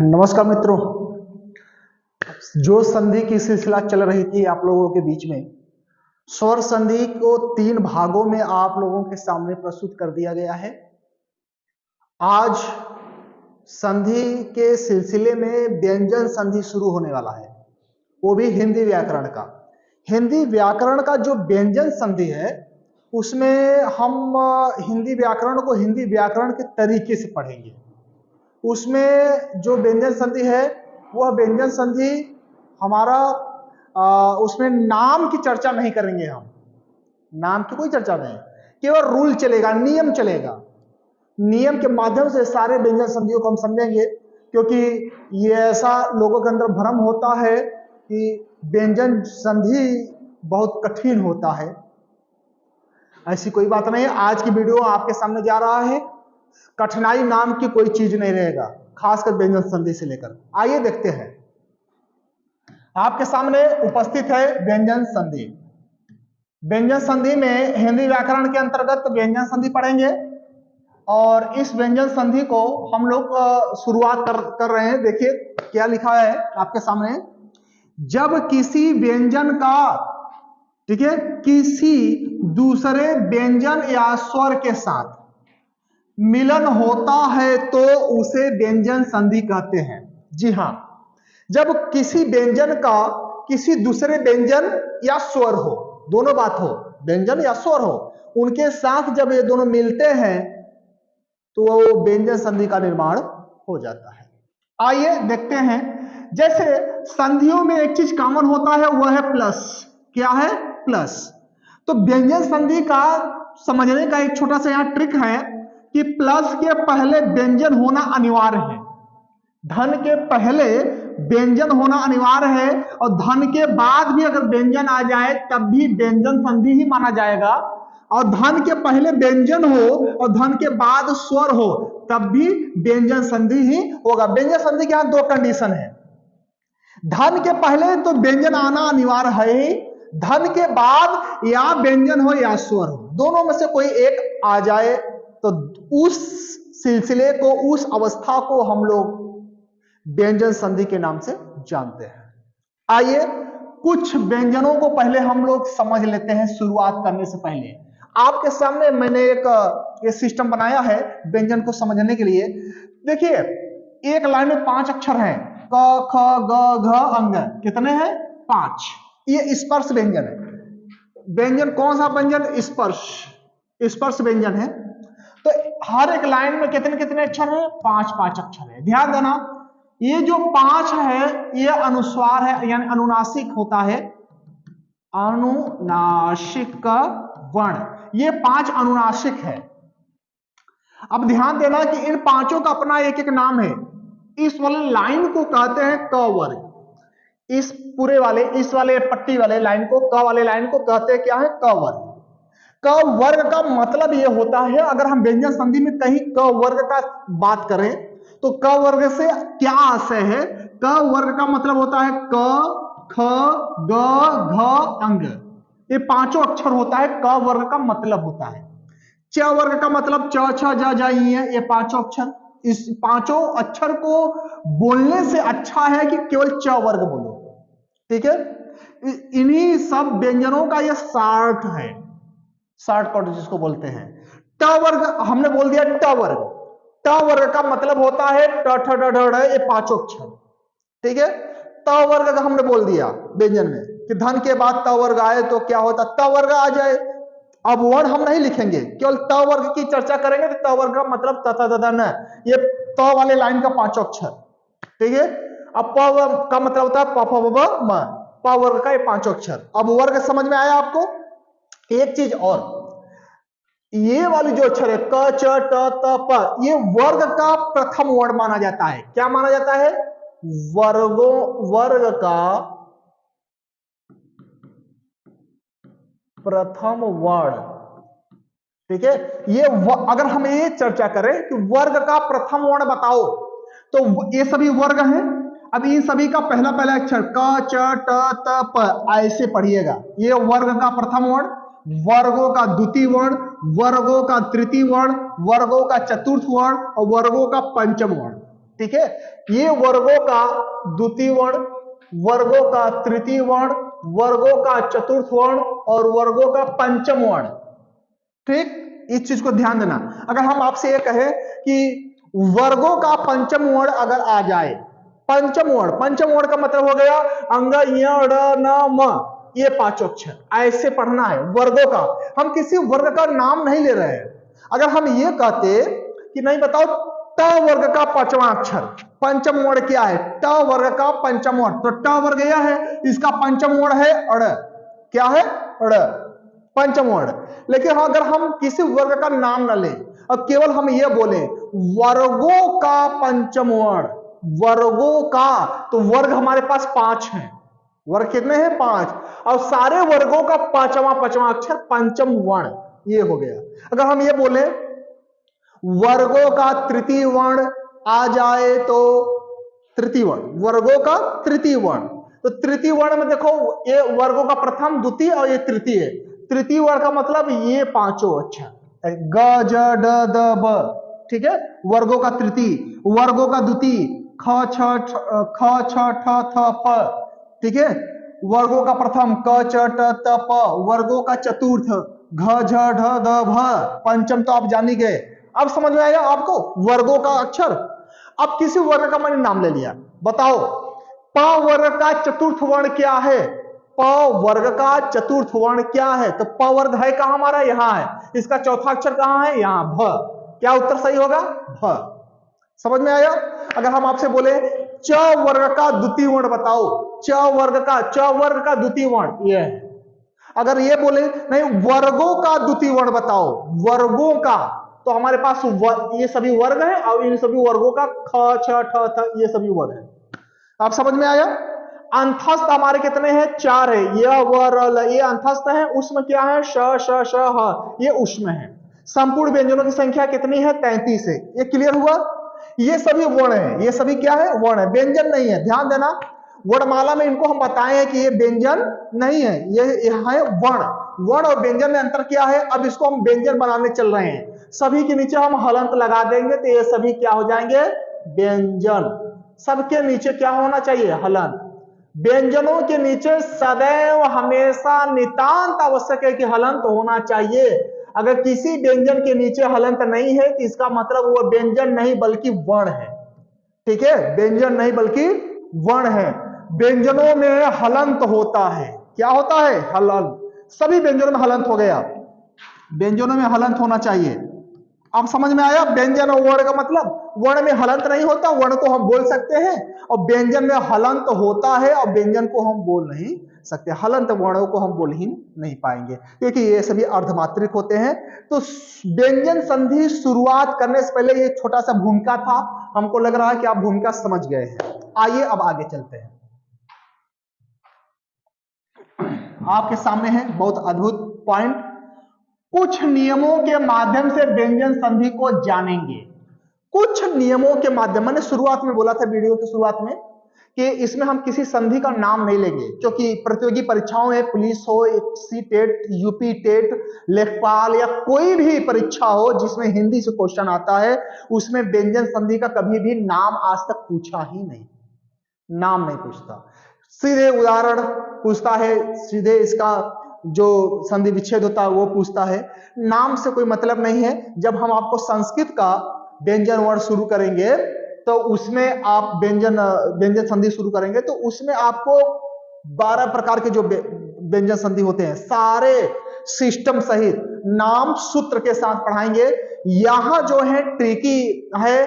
नमस्कार मित्रों। जो संधि की सिलसिला चल रही थी आप लोगों के बीच में, स्वर संधि को 3 भागों में आप लोगों के सामने प्रस्तुत कर दिया गया है। आज संधि के सिलसिले में व्यंजन संधि शुरू होने वाला है, वो भी हिंदी व्याकरण का। हिंदी व्याकरण का जो व्यंजन संधि है उसमें हम हिंदी व्याकरण को हिंदी व्याकरण के तरीके से पढ़ेंगे। उसमें जो व्यंजन संधि है वह व्यंजन संधि हमारा उसमें नाम की चर्चा नहीं करेंगे। हम नाम की कोई चर्चा नहीं, केवल रूल चलेगा, नियम चलेगा। नियम के माध्यम से सारे व्यंजन संधियों को हम समझेंगे, क्योंकि ये ऐसा लोगों के अंदर भ्रम होता है कि व्यंजन संधि बहुत कठिन होता है। ऐसी कोई बात नहीं है। आज की वीडियो आपके सामने जा रहा है, कठिनाई नाम की कोई चीज नहीं रहेगा, खासकर व्यंजन संधि से लेकर। आइए देखते हैं। आपके सामने उपस्थित है व्यंजन संधि। व्यंजन संधि में हिंदी व्याकरण के अंतर्गत व्यंजन संधि पढ़ेंगे और इस व्यंजन संधि को हम लोग शुरुआत कर रहे हैं। देखिए क्या लिखा है आपके सामने। जब किसी व्यंजन का, ठीक है, किसी दूसरे व्यंजन या स्वर के साथ मिलन होता है तो उसे व्यंजन संधि कहते हैं। जी हाँ, जब किसी व्यंजन का किसी दूसरे व्यंजन या स्वर हो, दोनों बात हो, व्यंजन या स्वर हो, उनके साथ जब ये दोनों मिलते हैं तो वो व्यंजन संधि का निर्माण हो जाता है। आइए देखते हैं। जैसे संधियों में एक चीज कॉमन होता है, वह है प्लस। क्या है? प्लस। तो व्यंजन संधि का समझने का एक छोटा सा यहाँ ट्रिक है कि प्लस के पहले व्यंजन होना अनिवार्य है। धन के पहले व्यंजन होना अनिवार्य है, और धन के बाद भी अगर व्यंजन आ जाए तब भी व्यंजन संधि ही माना जाएगा। और धन के पहले व्यंजन हो और धन के बाद स्वर हो तब भी व्यंजन संधि ही होगा। व्यंजन संधि के यहाँ 2 कंडीशन है। धन के पहले तो व्यंजन आना अनिवार्य है ही, धन के बाद या व्यंजन हो या स्वर हो, दोनों में से कोई एक आ जाए तो उस सिलसिले को, उस अवस्था को हम लोग व्यंजन संधि के नाम से जानते हैं। आइए कुछ व्यंजनों को पहले हम लोग समझ लेते हैं। शुरुआत करने से पहले आपके सामने मैंने एक सिस्टम बनाया है व्यंजन को समझने के लिए। देखिए एक लाइन में 5 अक्षर हैं, क ख ग घ अंग। कितने हैं? 5। ये स्पर्श व्यंजन है। व्यंजन कौन सा व्यंजन? स्पर्श, स्पर्श व्यंजन है। तो हर एक लाइन में कितने कितने अक्षर हैं? 5 अक्षर है। ध्यान देना, ये जो 5 है ये अनुस्वार है, यानी अनुनासिक होता है, अनुनासिक वर्ण। ये 5 अनुनासिक है। अब ध्यान देना कि इन 5 का अपना एक एक नाम है। इस वाले लाइन को कहते हैं क वर्ग। इस पूरे वाले, इस वाले पट्टी वाले लाइन को, क वाले लाइन को कहते हैं क्या है? क वर्ग। क वर्ग का मतलब ये होता है, अगर हम व्यंजन संधि में कहीं क वर्ग का बात करें तो क वर्ग से क्या आशय है? क वर्ग का मतलब होता है क ख ग घ अंग। ये 5 अक्षर होता है, क वर्ग का मतलब होता है। च वर्ग का मतलब च छ ज ज ई है, ये 5 अक्षर। इस 5 अक्षर को बोलने से अच्छा है कि केवल च वर्ग बोलो, ठीक है। इन्हीं सब व्यंजनों का ये शॉर्ट है, शॉर्टकट जिसको बोलते हैं। ट वर्ग हमने बोल दिया, ट वर्ग। ट वर्ग का मतलब होता है ट ठ ड ढ ढ, ये 5 अक्षर, ठीक है। त वर्ग का हमने बोल दिया व्यंजन में कि धन के बाद त वर्ग आए तो क्या होता? त वर्ग आ जाए। अब वर्ण हम नहीं लिखेंगे, केवल त वर्ग की चर्चा करेंगे। तो त वर्ग का मतलब त त द न, ये त वाले लाइन का 5 अक्षर, ठीक है। अब प का मतलब होता है प फ ब म, प वर्ग का ये 5 अक्षर। अब वर्ग समझ में आया आपको? एक चीज और, ये वाली जो अक्षर है क च ट त प, ये वर्ग का प्रथम वर्ण माना जाता है। क्या माना जाता है? वर्ग का प्रथम वर्ण, ठीक है। ये अगर हम ये चर्चा करें कि वर्ग का प्रथम वर्ण बताओ, तो ये सभी वर्ग हैं। अब इन सभी का पहला पहला अक्षर क च ट त प ऐसे पढ़िएगा। ये वर्ग का प्रथम वर्ण, वर्गों का द्वितीय वर्ण, वर्गों का तृतीय वर्ण, वर्गों का चतुर्थ वर्ण और वर्गों का पंचम वर्ण। ठीक है, ये वर्गों का द्वितीय वर्ण, वर्गों का तृतीय वर्ण, वर्गों का चतुर्थ वर्ण और वर्गों का पंचम वर्ण। ठीक, इस चीज को ध्यान देना। अगर हम आपसे ये कहें कि वर्गों का पंचम वर्ण अगर आ जाए, पंचम वर्ण का मतलब हो गया अंग य ड़ न म, ये पांचों अक्षर ऐसे पढ़ना है वर्गों का। हम किसी वर्ग का नाम नहीं ले रहे हैं। अगर हम ये कहते कि नहीं बताओ ट वर्ग का पांचवा अक्षर, पंचम वर्ण क्या है, ट वर्ग का पंचम वर्ण, तो ट वर्ग यह है, इसका पंचम वर्ण है अड़। क्या है? अड़, पंचम वर्ण। लेकिन अगर हम किसी वर्ग का नाम न लें और केवल हम ये बोले वर्गों का पंचम वर्ण, वर्गों का, तो वर्ग हमारे पास 5 हैं। वर्ग कितने हैं? 5। और सारे वर्गों का पांचवा अक्षर पंचम वर्ण, ये हो गया। अगर हम ये बोले वर्गों का तृतीय वर्ण आ जाए तो तृतीय वर्ण, वर्गों का तृतीय वर्ण, तो तृतीय वर्ण में देखो ये वर्गों का प्रथम, द्वितीय और ये तृतीय। तृतीय वर्ण का मतलब ये पांचों अक्षर ग ज ड द ब, ठीक है, वर्गों का तृतीय, वर्गों का द्वितीय ख छ ठ थ प, ठीक है, वर्गों का प्रथम क च ट त प, वर्गों का चतुर्थ घ झ ढ ध भ, पंचम तो आप जान ही गए। अब समझ में आएगा आपको वर्गों का अक्षर। अब किसी वर्ग का मैंने नाम ले लिया, बताओ प वर्ग का चतुर्थ वर्ण क्या है? प वर्ग का चतुर्थ वर्ण क्या है? तो प वर्ग है कहां हमारा? यहां है। इसका चौथा अक्षर कहां है? यहां, भ। क्या उत्तर सही होगा? भ। समझ में आया? अगर हम आपसे बोले च वर्ग का द्वितीय वर्ण बताओ, च वर्ग का द्वितीय वर्ण ये है। अगर ये बोले नहीं वर्गों का द्वितीय वर्ण बताओ, वर्गों का, तो हमारे पास ये सभी वर्ग हैं और इन सभी वर्गों का ख छ ठ थ ये सभी वर्ग हैं। आप समझ में आया? अंतस्थ हमारे कितने हैं? 4 है। य व र ल ये अंतस्थ है। उसमें क्या है? श श श ह ये उसमें है। संपूर्ण व्यंजनों की संख्या कितनी है? 33 है। ये क्लियर हुआ? ये सभी वर्ण है। ये सभी क्या है? वर्ण है, व्यंजन नहीं है। ध्यान देना, वर्णमाला में इनको हम बताए हैं कि ये व्यंजन नहीं है, ये है वर्ण। वर्ण और व्यंजन में अंतर क्या है? अब इसको हम व्यंजन बनाने चल रहे हैं। सभी के नीचे हम हलंत लगा देंगे तो ये सभी क्या हो जाएंगे? व्यंजन। सबके नीचे क्या होना चाहिए? हलंत। व्यंजनों के नीचे सदैव हमेशा नितांत आवश्यक है कि हलंत होना चाहिए। अगर किसी व्यंजन के नीचे हलंत नहीं है तो इसका मतलब वो व्यंजन नहीं बल्कि वर्ण है। ठीक है, व्यंजन नहीं बल्कि वर्ण है। व्यंजनों में हलंत होता है। क्या होता है? हलंत। सभी व्यंजनों में हलंत हो गया, व्यंजनों में हलंत होना चाहिए। अब समझ में आया? व्यंजन और वर्ण का मतलब, वर्ण में हलंत नहीं होता, वर्ण को हम बोल सकते हैं, और व्यंजन में हलंत होता है और व्यंजन को हम बोल नहीं सकते। हलंत वर्णों को हम बोल ही नहीं पाएंगे क्योंकि ये सभी अर्धमात्रिक होते हैं। तो व्यंजन संधि शुरुआत करने से पहले ये छोटा सा भूमिका था। हमको लग रहा है कि आप भूमिका समझ गए हैं। आइए अब आगे चलते हैं। आपके सामने है बहुत अद्भुत पॉइंट। कुछ नियमों के माध्यम से व्यंजन संधि को जानेंगे। कुछ नियमों के माध्यम, मैंने शुरुआत में बोला था वीडियो की शुरुआत में कि इसमें हम किसी संधि का नाम नहीं लेंगे, क्योंकि प्रतियोगी परीक्षाओं में पुलिस हो, सी टेट, यूपी टेट, लेखपाल या कोई भी परीक्षा हो जिसमें हिंदी से क्वेश्चन आता है, उसमें व्यंजन संधि का कभी भी नाम आज तक पूछा ही नहीं। नाम नहीं पूछता, सीधे उदाहरण पूछता है, सीधे इसका जो संधि विच्छेद होता है वो पूछता है। नाम से कोई मतलब नहीं है। जब हम आपको संस्कृत का व्यंजन वर्ण शुरू करेंगे तो उसमें आप व्यंजन संधि शुरू करेंगे तो उसमें आपको 12 प्रकार के जो व्यंजन संधि होते हैं सारे सिस्टम सहित नाम सूत्र के साथ पढ़ाएंगे। यहां जो है ट्रिकी है,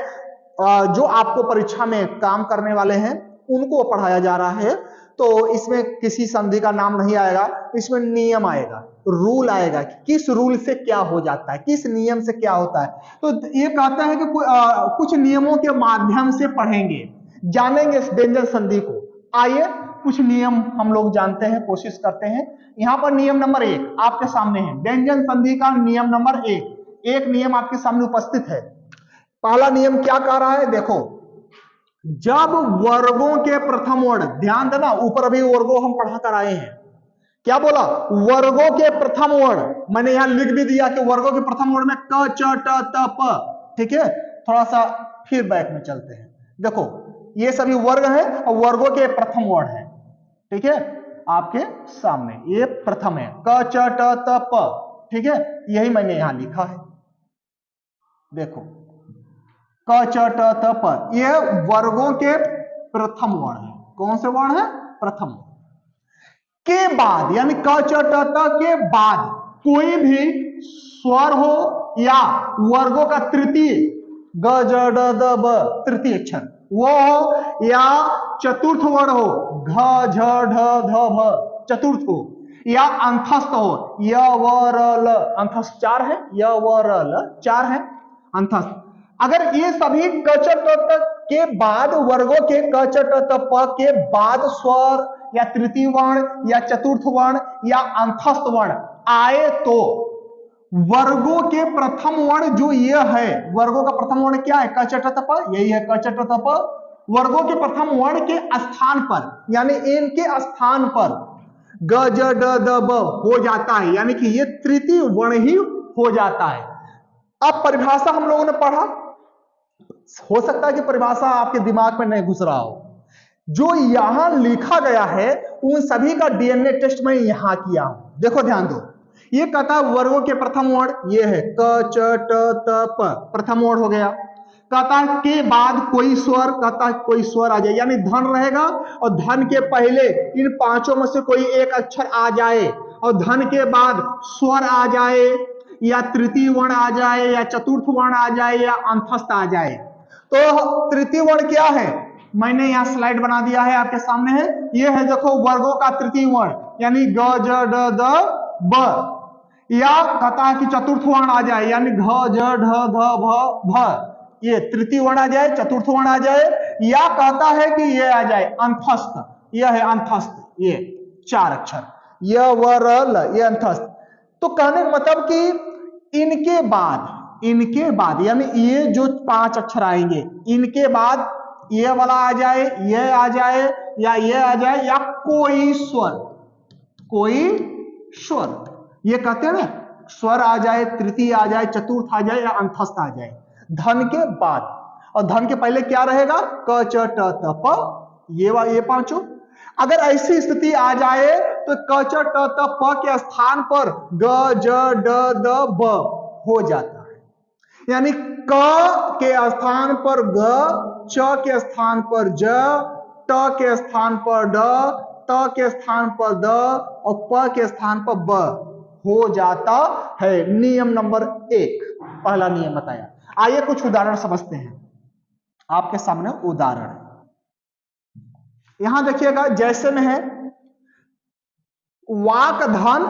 जो आपको परीक्षा में काम करने वाले हैं उनको पढ़ाया जा रहा है। तो इसमें किसी संधि का नाम नहीं आएगा, इसमें नियम आएगा, रूल आएगा कि किस रूल से क्या हो जाता है, किस नियम से क्या होता है। तो ये कहता है कि कुछ नियमों के माध्यम से पढ़ेंगे, जानेंगे इस व्यंजन संधि को। आइए कुछ नियम हम लोग जानते हैं, कोशिश करते हैं। यहां पर नियम नंबर 1 आपके सामने है, व्यंजन संधि का नियम नंबर 1। एक नियम आपके सामने उपस्थित है। पहला नियम क्या कह रहा है? देखो, जब वर्गों के प्रथम वर्ण, ध्यान देना, ऊपर अभी वर्गों हम पढ़ा कर आए हैं, क्या बोला? वर्गों के प्रथम वर्ण। मैंने यहां लिख भी दिया कि वर्गों के प्रथम वर्ण में क च ट त प। ठीक है, थोड़ा सा फिर बैक में चलते हैं। देखो ये सभी वर्ग है और वर्गों के प्रथम वर्ण है, ठीक है, आपके सामने ये प्रथम है, क च ट त प, ठीक है, यही मैंने यहां लिखा है, देखो क च ट त प, ये वर्गों के प्रथम वर्ण है। कौन से वर्ण है? प्रथम के बाद, यानी क च ट त के बाद कोई भी स्वर हो या वर्गों का तृतीय, ग ज ड द ब तृतीय अक्षर वो हो, या चतुर्थ वर्ण हो, घ झ ढ ध भ चतुर्थ हो, या अंतस्थ हो, य व र ल, अंतस्थ 4 है, य व र ल 4 है अंतस्थ। अगर ये सभी क च ट त के बाद वर्गों के क च ट त प के बाद स्वर या तृतीय वर्ण या चतुर्थ वर्ण या अंतस्थ वर्ण आए तो वर्गों के प्रथम वर्ण जो ये है, वर्गों का प्रथम वर्ण क्या है? क च ट त प, यही है क च ट त प। वर्गों के प्रथम वर्ण के स्थान पर, यानी इनके स्थान पर ग ज ड द ब हो जाता है, यानी कि ये तृतीय वर्ण ही हो जाता है। अब परिभाषा हम लोगों ने पढ़ा, हो सकता है कि परिभाषा आपके दिमाग में नहीं घुस रहा हो, जो यहां लिखा गया है उन सभी का डीएनए टेस्ट मैं यहां किया हूं। देखो ध्यान दो, ये कहता है वर्गों के प्रथम वर्ण ये है क च ट त प, प्रथम वर्ण हो गया। कहता है के बाद कोई स्वर, कहता है कोई स्वर आ जाए, यानी धन रहेगा और धन के पहले इन पांचों में से कोई एक अक्षर आ जाए और धन के बाद स्वर आ जाए या तृतीय वर्ण आ जाए या चतुर्थ वर्ण आ जाए या अंतस्थ आ जाए। तो तृतीय वर्ण क्या है? मैंने यहां स्लाइड बना दिया है, आपके सामने है, ये है देखो वर्गों का तृतीय वर्ण, यानी ग ज ड द ब, या कहता है कि चतुर्थ वर्ण आ जाए, यानी घ ज ढ ध भ भ, ये तृतीय वर्ण आ जाए, चतुर्थ वर्ण आ जाए, या कहता है कि ये आ जाए अंतस्थ, यह है अंतस्थ, ये 4 अक्षर य व र ल, ये अंतस्थ। तो कहने का मतलब कि इनके बाद यानी ये जो 5 अक्षर आएंगे, इनके बाद ये वाला आ जाए, ये आ जाए, या ये आ जाए, या कोई स्वर, ये कहते हैं ना, स्वर आ जाए, तृतीय आ जाए, चतुर्थ आ जाए या अंतस्थ आ जाए धन के बाद। और धन के पहले क्या रहेगा? क च ट त प, ये पांचों। अगर ऐसी स्थिति आ जाए तो क च ट त प के स्थान पर ग ज ड द ब हो जाता है, यानी क के स्थान पर ग, च के स्थान पर ज, ट के स्थान पर ड, त के स्थान पर द और प के स्थान पर ब हो जाता है। नियम नंबर 1, पहला नियम बताया। आइए कुछ उदाहरण समझते हैं, आपके सामने उदाहरण यहां देखिएगा, जैसे में है वाक धन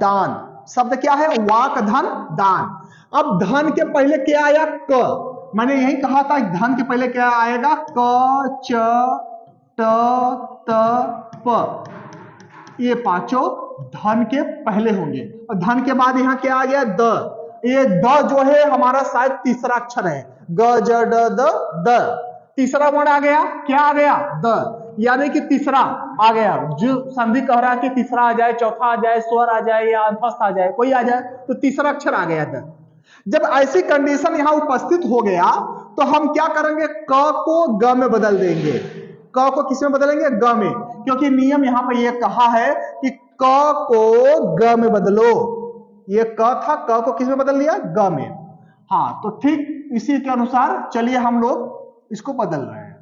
दान, शब्द क्या है? वाक धन दान। अब धन के पहले क्या आया? क, मैंने यही कहा था धन के पहले क्या आएगा? क च ट त प, ये पांचों धन के पहले होंगे। और धन के बाद यहां क्या आ गया? द, ये द जो है हमारा शायद तीसरा अक्षर है, ग ज ड द द, तीसरा वर्ण आ गया, क्या आ गया? द, यानी कि तीसरा आ गया। जो संधि कह रहा है कि तीसरा आ जाए, चौथा आ जाए, स्वर आ जाए या अंतस्थ आ जाए, कोई आ जाए, तो तीसरा अक्षर आ गया द। जब ऐसी कंडीशन यहां उपस्थित हो गया तो हम क्या करेंगे? क को ग में बदल देंगे। क को किस में बदलेंगे? ग में, क्योंकि नियम यहां पर यह कहा है कि क को ग में बदलो। ये क था, क को किस में बदल दिया? ग में। हाँ, तो ठीक इसी के अनुसार चलिए हम लोग इसको बदल रहे हैं।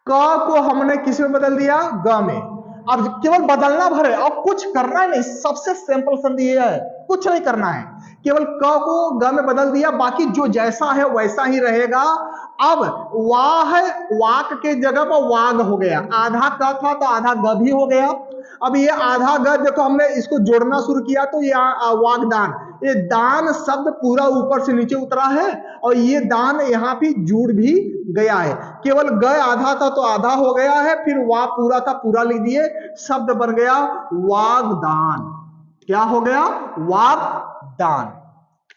क को हमने किस में बदल दिया? ग में। अब केवल बदलना भर है, अब कुछ करना ही नहीं, सबसे सिंपल संधि ये है, कुछ नहीं करना है, केवल क को ग में बदल दिया, बाकी जो जैसा है वैसा ही रहेगा। अब वाह, वाक के जगह पर वाग हो गया, आधा क था तो आधा ग भी हो गया। अब ये आधा ग देखो हमने इसको जोड़ना शुरू किया तो ये वागदान, ये दान शब्द पूरा ऊपर से नीचे उतरा है और ये दान यहाँ भी जुड़ भी गया है। केवल ग आधा था तो आधा हो गया है, फिर वा पूरा था पूरा लिख दिए, शब्द बन गया वागदान। क्या हो गया? वागदान।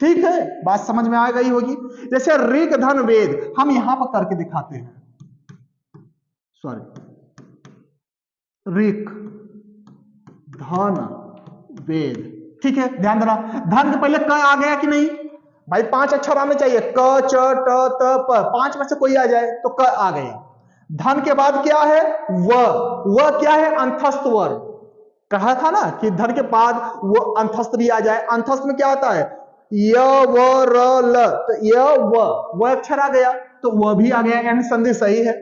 ठीक है, बात समझ में आ गई होगी। जैसे ऋक धन वेद, हम यहां पर करके दिखाते हैं, सॉरी, ऋक धन वेद, ठीक है, ध्यान देना। धन के पहले क आ गया कि नहीं? भाई 5 अक्षर आने चाहिए, क च ट त प, 5 में से कोई आ जाए तो क आ गया। धन के बाद क्या है, व क्या है, अंतस्थ वर। कहा था ना कि धन के बाद वो अंतस्थ भी आ जाए। अंतस्थ में क्या आता है, य व र ल, तो य व अक्षर आ गया तो वह भी आ गया, यानी संधि सही है,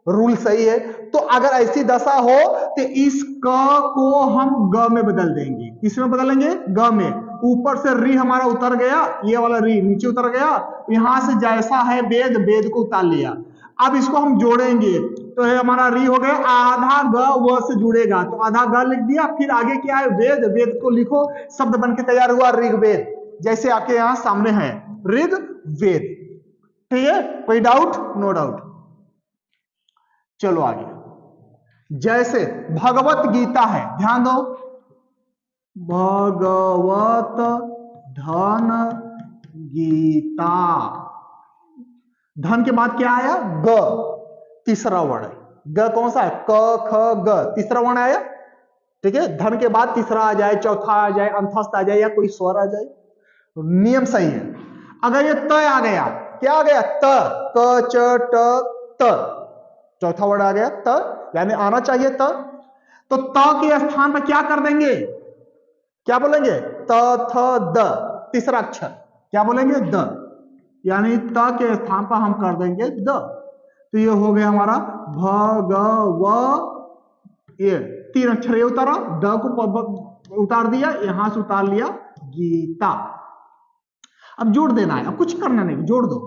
रूल सही है। तो अगर ऐसी दशा हो तो इस क को हम ग में बदल देंगे। किस में बदलेंगे, ग में। ऊपर से री हमारा उतर गया, ये वाला री नीचे उतर गया, यहां से जैसा है वेद, वेद को उतार लिया। अब इसको हम जोड़ेंगे तो ये हमारा री हो गया, आधा ग व से जुड़ेगा तो आधा ग लिख दिया, फिर आगे क्या है, वेद, वेद को लिखो, शब्द बन के तैयार हुआ ऋग्वेद, जैसे आपके यहां सामने है ऋग्वेद। ठीक है, कोई डाउट, नो डाउट। चलो आगे, जैसे भगवत गीता है, ध्यान दो, भगवत धन गीता, धन के बाद क्या आया, ग, तीसरा वर्ण है। ग कौन सा है, क ख ग, तीसरा वर्ण आया। ठीक है, धन के बाद तीसरा आ जाए, चौथा आ जाए, अंतस्थ आ जाए, या कोई स्वर आ जाए, तो नियम सही है। अगर ये त आ गया, क्या आ गया, त, क च ट त, चौथा वर्ड आ गया त, यानी आना चाहिए त। तो त के स्थान पर क्या कर देंगे, क्या बोलेंगे, त थ द, तीसरा अक्षर क्या बोलेंगे, द, यानी त के स्थान पर हम कर देंगे द। तो ये हो गया हमारा भगव, ये 3 अक्षर ये उतारा, द को उतार दिया, यहां से उतार लिया गीता। अब जोड़ देना है, अब कुछ करना नहीं, जोड़ दो।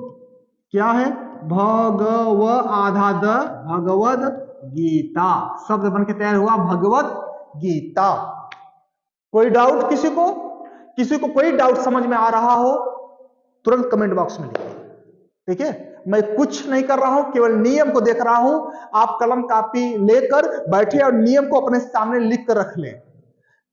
क्या है, भगव आधा द, भगवद गीता, शब्द बन के तैयार हुआ भगवत गीता। कोई डाउट किसी को, किसी को कोई डाउट समझ में आ रहा हो तुरंत कमेंट बॉक्स में लिखिए। ठीक है, मैं कुछ नहीं कर रहा हूं, केवल नियम को देख रहा हूं। आप कलम कापी लेकर बैठे और नियम को अपने सामने लिख कर रख लें।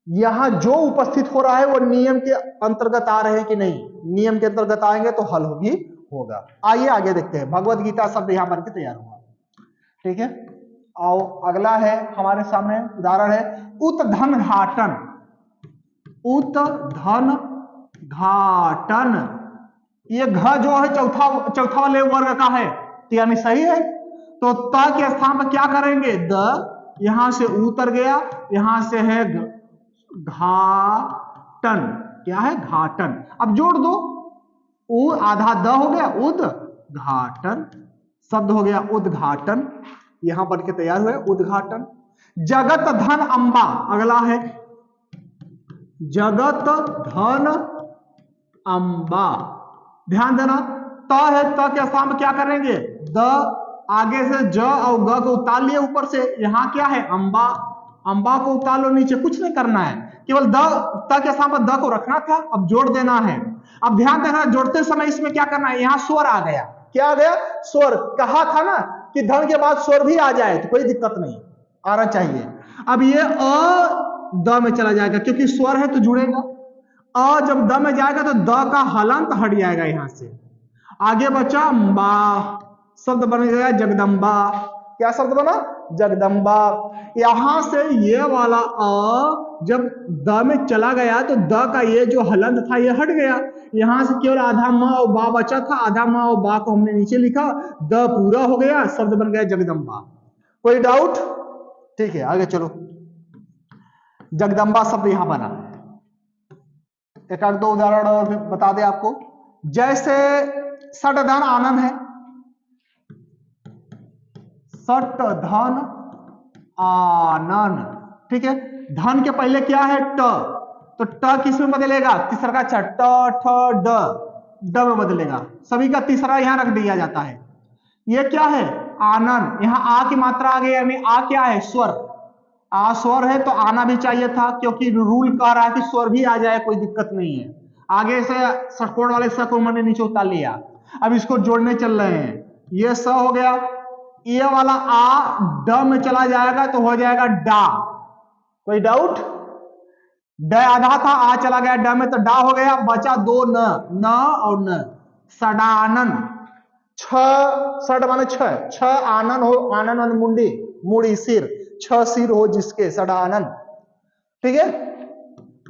यहां जो उपस्थित हो रहा है वो नियम के अंतर्गत आ रहे हैं कि नहीं, नियम के अंतर्गत आएंगे तो हल भी होगा। आइए आगे देखते हैं, भगवत गीता शब्द यहां बन के तैयार हुआ। ठीक है, आओ अगला है हमारे सामने उदाहरण है, उत धन घाटन, उत धन घाटन। ये घ जो है चौथा वाले वर्ग का है, तो यानी सही है। तो त के स्थान पर क्या करेंगे, द, यहां से उतर गया, यहां से है घाटन, क्या है, घाटन। अब जोड़ दो, उ आधा द हो गया, उद घाटन, शब्द हो गया उद्घाटन, यहां बन के तैयार हुए उद्घाटन। जगत धन अंबा, अगला है जगत धन अंबा, ध्यान देना, त है, त के स्थान में क्या करेंगे, द, आगे से ज और ग को उतार लिए ऊपर से, यहां क्या है, अंबा, अंबा को उतार लो नीचे, कुछ नहीं करना है, केवल द, त के स्थान पर द को रखना था, अब जोड़ देना है। अब ध्यान देना, जोड़ते समय इसमें क्या करना है, यहां स्वर आ गया, क्या आ गया, स्वर। कहा था ना कि धन के बाद स्वर भी आ जाए तो कोई दिक्कत नहीं, आना चाहिए। अब ये अ द में चला जाएगा, क्योंकि स्वर है तो जुड़ेगा। अ जब द में जाएगा तो द का हलंत हट जाएगा, यहां से आगे बचा अंबा, शब्द बन गया जगदम्बा। क्या शब्द बना, जगदम्बा। यहां से ये वाला अ जब द में चला गया तो द का ये जो हलंत था ये हट गया, यहां से केवल आधा म और बा बचा था, आधा म और बा को हमने नीचे लिखा, द पूरा हो गया, शब्द बन गया जगदम्बा। कोई डाउट, ठीक है आगे चलो। जगदम्बा शब्द यहां बना, एक आध दो उदाहरण और बता दे आपको। जैसे सट धन आनंद है, सट धन आनंद, ठीक है। धन के पहले क्या है, ट, तो ट किस में बदलेगा, तीसरा का ट, ठ ड, ड में बदलेगा, सभी का तीसरा यहां रख दिया जाता है। ये क्या है, आनंद, यहां आ की मात्रा आ गई, यानी आ क्या है, स्वर, आ स्वर है तो आना भी चाहिए था, क्योंकि रूल कह रहा है कि स्वर भी आ जाए, कोई दिक्कत नहीं है। आगे से षटकोण वाले स को मैंने नीचे उतार लिया, अब इसको जोड़ने चल रहे हैं। ये स हो गया, ये वाला आ ड में चला जाएगा तो हो जाएगा डा, कोई डाउट, ड आधा था, आ चला गया ड में तो डा हो गया, बचा दो न, न और न, सडानन। छ, सड माने छ आनन हो, आनन माने मुंडी, मुड़ी सिर, छ सिर हो जिसके, सडानन। ठीक है,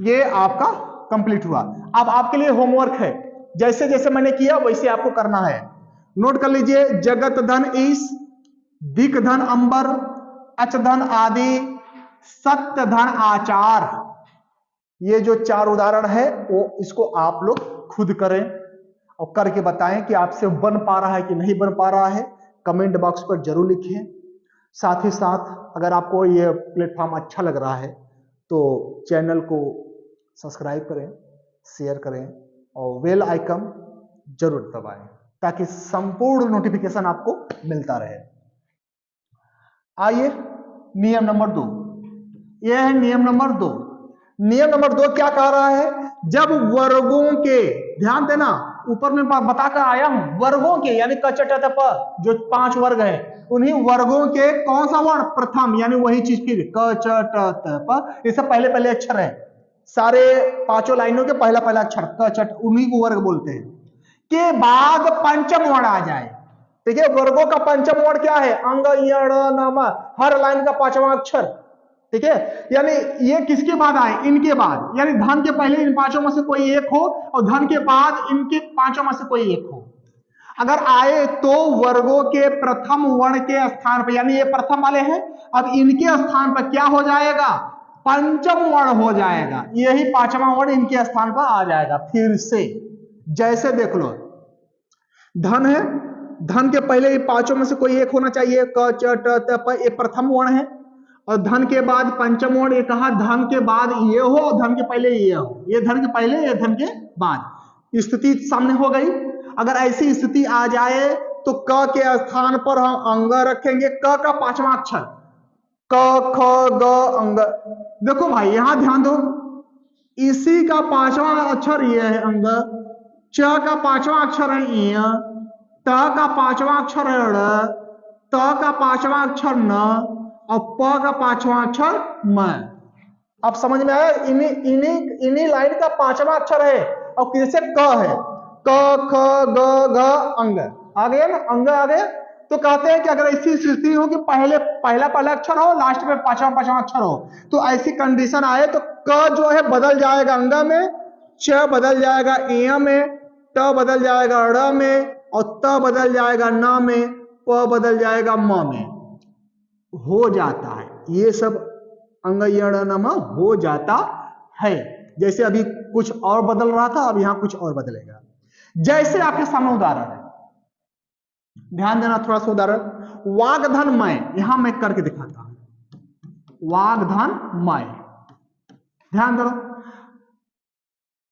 ये आपका कंप्लीट हुआ। अब आपके लिए होमवर्क है, जैसे जैसे मैंने किया वैसे आपको करना है। नोट कर लीजिए, जगत धन ईश, दिक धन अंबर, अच धन आदि, सत्य धन आचार। ये जो 4 उदाहरण है वो इसको आप लोग खुद करें और करके बताएं कि आपसे बन पा रहा है कि नहीं बन पा रहा है। कमेंट बॉक्स पर जरूर लिखें। साथ ही साथ अगर आपको ये प्लेटफॉर्म अच्छा लग रहा है तो चैनल को सब्सक्राइब करें, शेयर करें और बेल आइकन जरूर दबाएं ताकि संपूर्ण नोटिफिकेशन आपको मिलता रहे। आइए नियम नंबर 2, यह है नियम नंबर 2। नियम नंबर 2 क्या कह रहा है? जब वर्गों के, ध्यान देना ऊपर में बताकर आया हूं, वर्गों के यानी क च ट त प जो 5 वर्ग है उन्हीं वर्गों के कौन सा वर्ण? प्रथम, यानी वही चीज फिर क च ट त प, ये सब पहले पहले अक्षर है, सारे 5 लाइनों के पहला पहला अक्षर क च, उन्हीं को वर्ग बोलते हैं। के बाद पंचम वर्ण आ जाए, ठीक है। वर्गों का पंचम वर्ण क्या है? अंग, य, ण, न, म, हर लाइन का 5वां अक्षर, ठीक है। यानी ये किसके बाद आए? इनके बाद, यानी धन के पहले इन 5 में से कोई एक हो और धन के बाद इनके 5 में से कोई एक हो। अगर आए तो वर्गों के प्रथम वर्ण के स्थान पर, यानी ये प्रथम वाले हैं, अब इनके स्थान पर क्या हो जाएगा? पंचम वर्ण हो जाएगा। यही 5वां वर्ण इनके स्थान पर आ जाएगा। फिर से जैसे देख लो, धन है, धन के पहले 5 में से कोई एक होना चाहिए, क च ट त प, ये प्रथम वर्ण है। और धन के बाद पंचम वर्ण, ये कहा धन के बाद ये हो और धन के पहले ये हो, ये धन के पहले ये धन के बाद, स्थिति सामने हो गई। अगर ऐसी स्थिति आ जाए तो क के स्थान पर हम अंग रखेंगे, क का 5वां अक्षर, क ख ग अंग। देखो भाई यहां ध्यान दो, इसी का 5वां अक्षर ये है अंग, च का 5वां अक्षर है इ, ट का 5वां अक्षर है ड़, त का 5वां अक्षर न और प का 5वां अक्षर म। अब समझ में आया? इन्हीं लाइन का 5वां अक्षर है और कैसे क है, क ख ग घ अंग आ गया ना, अंग आ गया। तो कहते हैं कि अगर ऐसी स्थिति हो कि पहला अक्षर हो, लास्ट में 5वां अक्षर हो, तो ऐसी कंडीशन आए तो क जो है बदल जाएगा अंग में, च बदल जाएगा इ में, ट बदल जाएगा ड़ में और त बदल जाएगा न में, प बदल जाएगा म में। हो जाता है ये सब अंग ण हो जाता है। जैसे अभी कुछ और बदल रहा था, अब यहां कुछ और बदलेगा। जैसे आपके सामने उदाहरण है, ध्यान देना थोड़ा सा उदाहरण। वागधन मय, यहां मैं करके दिखाता हूं। वागधन मय, ध्यान दो,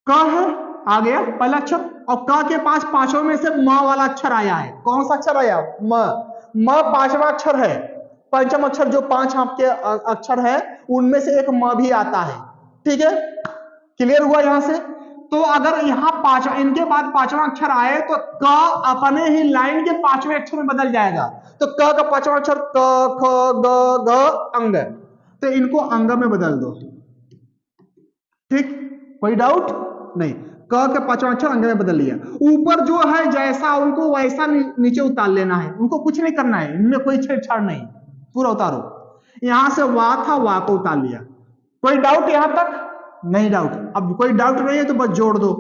क है आ गया पहला अक्षर और क के पास 5 में से म वाला अक्षर आया है। कौन सा अक्षर आया? म। म 5वां अक्षर है, पंचम अक्षर जो 5 आपके अक्षर है उनमें से एक म भी आता है, ठीक है। क्लियर हुआ यहां से? तो अगर यहां 5 इनके बाद 5वां अक्षर आए तो क अपने ही लाइन के 5वें अक्षर में बदल जाएगा। तो क का 5वां अक्षर क ख ग घ अंग, तो इनको अंग में बदल दो, ठीक। कोई डाउट नहीं, क के 5वां अक्षर अंग में बदल लिया। ऊपर जो है जैसा उनको वैसा नीचे उतार लेना है, उनको कुछ नहीं करना है, इनमें कोई छेड़छाड़ नहीं, पूरा उतारो। यहां से वा था, वा को उतार लिया। कोई डाउट यहां तक? नहीं डाउट। अब कोई डाउट नहीं है तो बस जोड़ दो,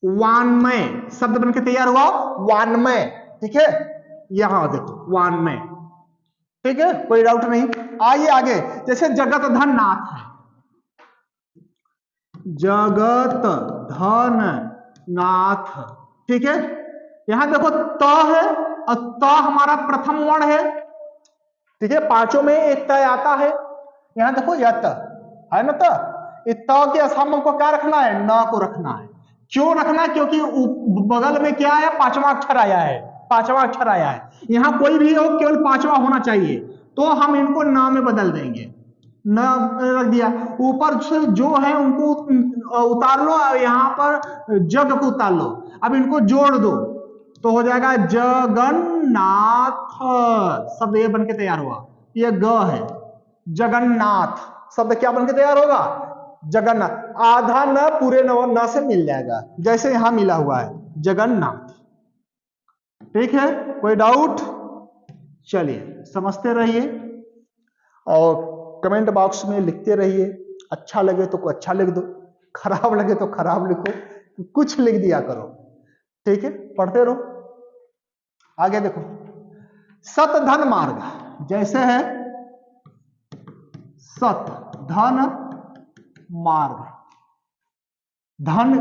वानमय शब्द बनकर तैयार हुआ, वानमय, ठीक है। यहां देखो वानमय, ठीक है, कोई डाउट नहीं। आइए आगे, जैसे जगत धन नाथ है, जगत धन नाथ, ठीक है। यहां देखो त है और त हमारा प्रथम वर्ण है, ठीक है। 5 में एक त आता है। यहां देखो यह त है ना, त, इस त के स्थान में हमको क्या रखना है? न को रखना है। क्यों रखना है? क्योंकि बगल में क्या है? 5वां अक्षर आया है, 5वां अक्षर आया है। यहां कोई भी हो केवल 5वां होना चाहिए, तो हम इनको न में बदल देंगे, न रख दिया। ऊपर से जो है उनको उतार लो, यहां पर जग को उतार लो। अब इनको जोड़ दो तो हो जाएगा जगन्नाथ, शब्द ये बन के तैयार हुआ। ये ग है, जगन्नाथ शब्द क्या बन के तैयार होगा? जगन्नाथ। आधा न पूरे न से मिल जाएगा, जैसे यहां मिला हुआ है जगन्नाथ, ठीक है। कोई डाउट? चलिए समझते रहिए और कमेंट बॉक्स में लिखते रहिए। अच्छा लगे तो अच्छा लिख दो, खराब लगे तो खराब लिखो, कुछ लिख दिया करो, ठीक है, पढ़ते रहो। आगे देखो, सत धन मार्ग, जैसे है सत धन मार्ग, धन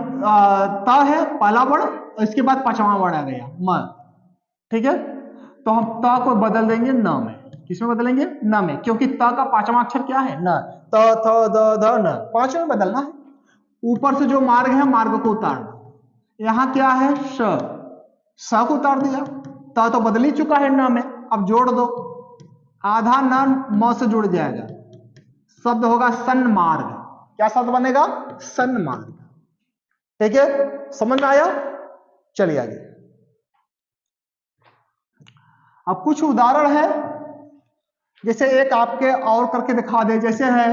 त है पहला वर्ण, इसके बाद पांचवा वर्ण आ गया म, ठीक है, तो हम त को बदल देंगे न में। किसमें बदलेंगे? न में, क्योंकि त का पांचवा अक्षर क्या है? न। त थ द ध न, पांच में बदलना है। ऊपर से जो मार्ग है मार्ग को उतार दो, यहां क्या है? स को उतार दिया, त तो बदल ही चुका है न में, अब जोड़ दो, आधा न म से जुड़ जाएगा, शब्द होगा सन्मार्ग। क्या शब्द बनेगा? सन्मार्ग, ठीक है, समझ में आया? चलिए आगे। अब कुछ उदाहरण है, जैसे एक आपके और करके दिखा दे, जैसे है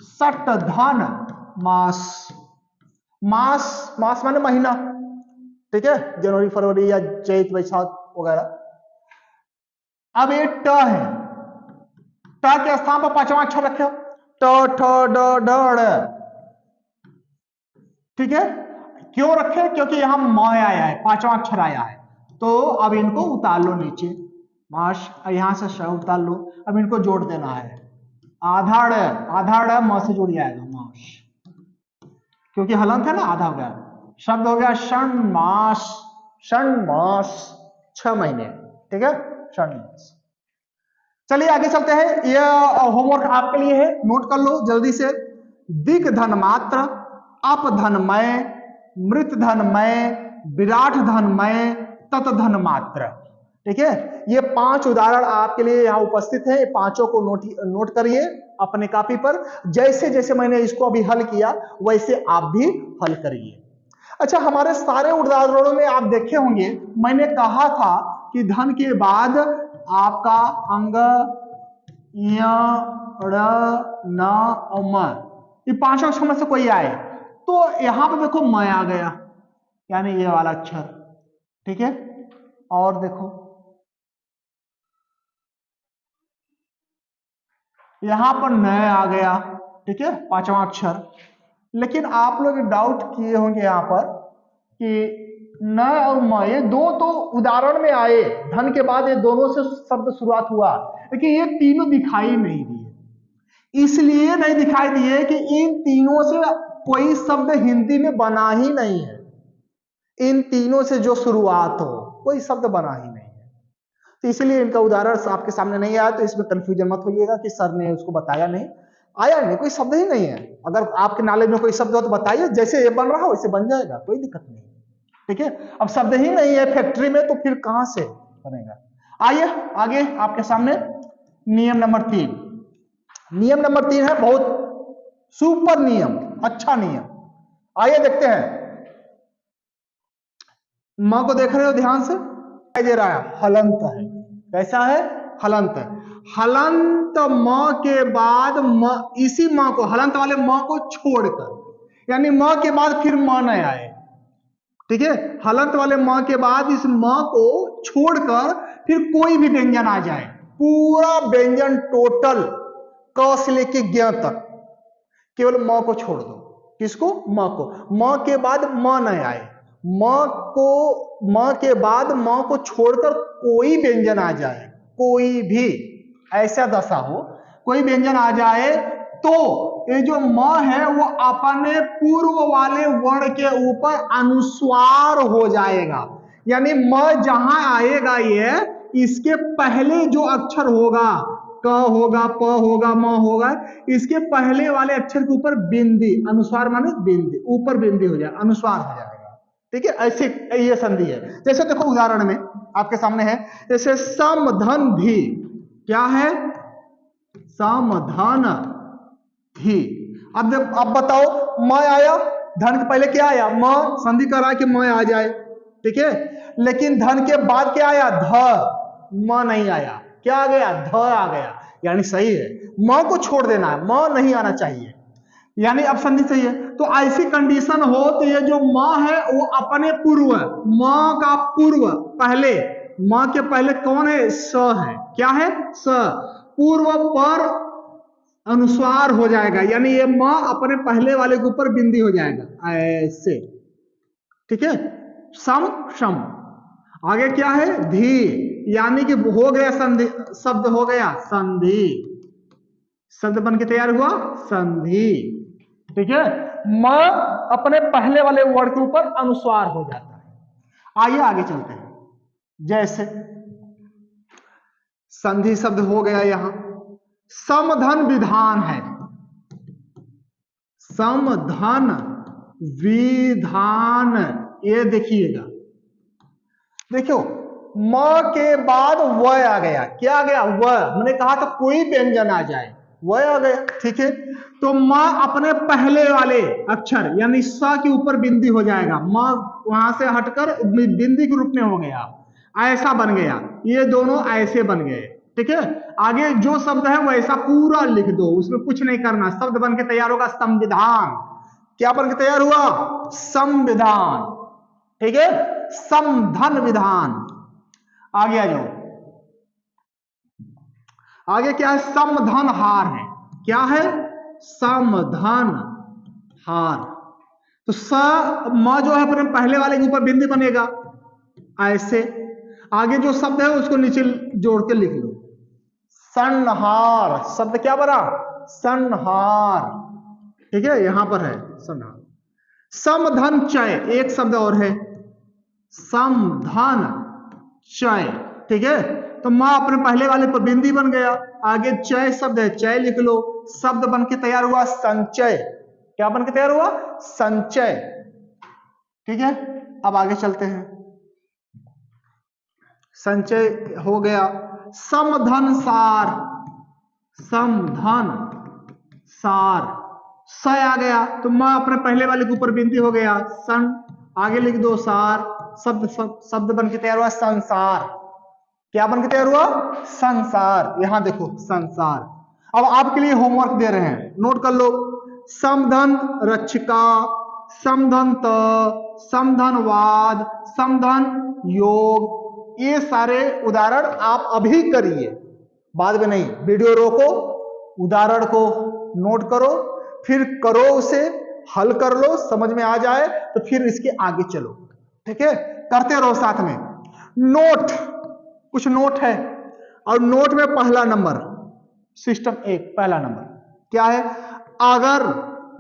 सट धन मास, मास मास माने महीना, ठीक है, जनवरी फरवरी या चैत वैशाख वगैरह। अब ये ट है, ट के स्थान पर पांचवा अक्षर रखे, ट ठ ड ढ ड़, ठीक है, क्यों रखे? क्योंकि यहां म आया है, पांचवा अक्षर आया है, तो अब इनको उतार लो नीचे, माश, यहां से श उतार लो, अब इनको जोड़ देना है, आधाड़, आधाड़ म से जुड़ जाएगा माश, क्योंकि हलंत है ना, आधा हो गया, शब्द हो गया षण मास, षण मास 6 महीने, ठीक है, षण मास। चलिए आगे चलते हैं, यह होमवर्क आपके लिए है, नोट कर लो जल्दी से। दिग धन मात्र, अप धनमय, मृत धनमय, विराट धनमय, तत धन मात्र, ठीक है, ये 5 उदाहरण आपके लिए यहां उपस्थित है, पांचों को नोट करिए अपने कॉपी पर, जैसे जैसे मैंने इसको अभी हल किया वैसे आप भी हल करिए। अच्छा, हमारे सारे उदाहरणों में आप देखे होंगे, मैंने कहा था कि धन के बाद आपका अंग, य, ड़, न और म, ये पांचों अक्षर में से कोई आए, तो यहां पर देखो म आ गया, यानी ये वाला अक्षर, ठीक है, और देखो यहां पर न आ गया, ठीक है, पांचवा अक्षर। लेकिन आप लोग डाउट किए होंगे यहां पर कि न और म, ये दो तो उदाहरण में आए, धन के बाद ये दोनों से शब्द शुरुआत हुआ, लेकिन ये तीनों दिखाई नहीं दिए। इसलिए नहीं दिखाई दिए कि इन तीनों से कोई शब्द हिंदी में बना ही नहीं है, इन तीनों से जो शुरुआत हो कोई शब्द बना ही नहीं है, तो इसलिए इनका उदाहरण आपके सामने नहीं आया। तो इसमें कंफ्यूजन मत होइएगा कि सर ने उसको बताया नहीं, आया नहीं, कोई शब्द ही नहीं है। अगर आपके नॉलेज में कोई शब्द हो तो बताइए, जैसे ये बन रहा हो वैसे बन जाएगा, कोई दिक्कत नहीं, ठीक है। अब शब्द ही नहीं है फैक्ट्री में तो फिर कहां से बनेगा? आइए आगे आपके सामने नियम नंबर 3। नियम नंबर 3 है बहुत सुपर नियम, अच्छा नियम, आइए देखते हैं। मां को देख रहे हो ध्यान से, दे रहा है हलंत है, कैसा है? हलंत है। हलंत म के बाद म, इसी म को, हलंत वाले म को छोड़कर, यानी म के बाद फिर म न आए, ठीक है, हलंत वाले म के बाद इस म को छोड़कर फिर कोई भी व्यंजन आ जाए, पूरा व्यंजन टोटल क से लेके ज्ञ तक, केवल म को छोड़ दो। किसको? म को। म के बाद म न आए, म के बाद म को छोड़कर कोई व्यंजन आ जाए, कोई भी ऐसा दशा हो, कोई व्यंजन आ जाए, तो ये जो म है वो अपने पूर्व वाले वर्ण के ऊपर अनुस्वार हो जाएगा, यानी म जहां आएगा ये, इसके पहले जो अक्षर होगा, क होगा, प होगा, म होगा, इसके पहले वाले अक्षर के ऊपर बिंदी, अनुस्वार माने बिंदी, ऊपर बिंदी हो जाए, अनुस्वार हो जाएगा, ठीक है, ऐसे ये संधि है। जैसे देखो उदाहरण में आपके सामने है, जैसे समधन भी, क्या है? समधन भी। अब बताओ, म आया, धन के पहले क्या आया? म, संधि करा कि म आ जाए, ठीक है, लेकिन धन के बाद क्या आया? ध, म नहीं आया, क्या आ गया? ध आ गया, यानी सही है, म को छोड़ देना है, म नहीं आना चाहिए, यानी अब संधि सही है। तो ऐसी कंडीशन हो तो ये जो म है वो अपने पूर्व, म का पूर्व पहले, म के पहले कौन है? स है, क्या है? स, पूर्व पर अनुस्वार हो जाएगा, यानी ये म अपने पहले वाले के ऊपर बिंदी हो जाएगा ऐसे, ठीक है। सम शम। आगे क्या है, धी, यानी कि हो गया संधि, शब्द हो गया संधि, शब्द बन के तैयार हुआ संधि, ठीक है। म अपने पहले वाले वर्ड के ऊपर अनुस्वार हो जाता है। आइए आगे चलते हैं। जैसे संधि शब्द हो गया यहां, समधन विधान है, समधन विधान, ये देखिएगा, देखो म के बाद व आ गया, क्या आ गया, व, मैंने कहा था कोई व्यंजन आ जाए, व आ गया, ठीक है। तो म अपने पहले वाले अक्षर यानी स के ऊपर बिंदी हो जाएगा, म वहां से हटकर बिंदी के रूप में हो गया, ऐसा बन गया, ये दोनों ऐसे बन गए, ठीक है। आगे जो शब्द है वैसा पूरा लिख दो, उसमें कुछ नहीं करना, शब्द बन के तैयार होगा संविधान, क्या बन के तैयार हुआ, संविधान, ठीक है। समधन विधान। आगे आ जाओ, आगे क्या है, समधन हार है, क्या है, समधन हार। तो स म जो है अपने पहले वाले के ऊपर बिंदी बनेगा ऐसे, आगे जो शब्द है उसको नीचे जोड़ के लिख लो, संहार, शब्द क्या बना, संहार, ठीक है, यहां पर है संहार। समधन चय, एक शब्द और है, समधन चय, ठीक है। तो मां अपने पहले वाले पर बिंदी बन गया, आगे चय शब्द है, चय लिख लो, शब्द बन के तैयार हुआ संचय, क्या बन के तैयार हुआ, संचय, ठीक है। अब आगे चलते हैं, संचय हो गया, समधन सार, समधन सार, स आ गया तो मां अपने पहले वाले के ऊपर बिंदी हो गया, सन, आगे लिख दो सार, शब्द शब्द बन के तैयार हुआ संसार, क्या बन के तैयार हुआ, संसार, यहां देखो संसार। अब आपके लिए होमवर्क दे रहे हैं, नोट कर लो, समधन रक्षिका, समधन त, समधनवाद, समधन योग, ये सारे उदाहरण आप अभी करिए, बाद में नहीं, वीडियो रोको, उदाहरण को नोट करो, फिर करो उसे, हल कर लो, समझ में आ जाए तो फिर इसके आगे चलो, ठीक है, करते रहो साथ में। नोट, कुछ नोट है, और नोट में पहला नंबर, सिस्टम एक, पहला नंबर क्या है, अगर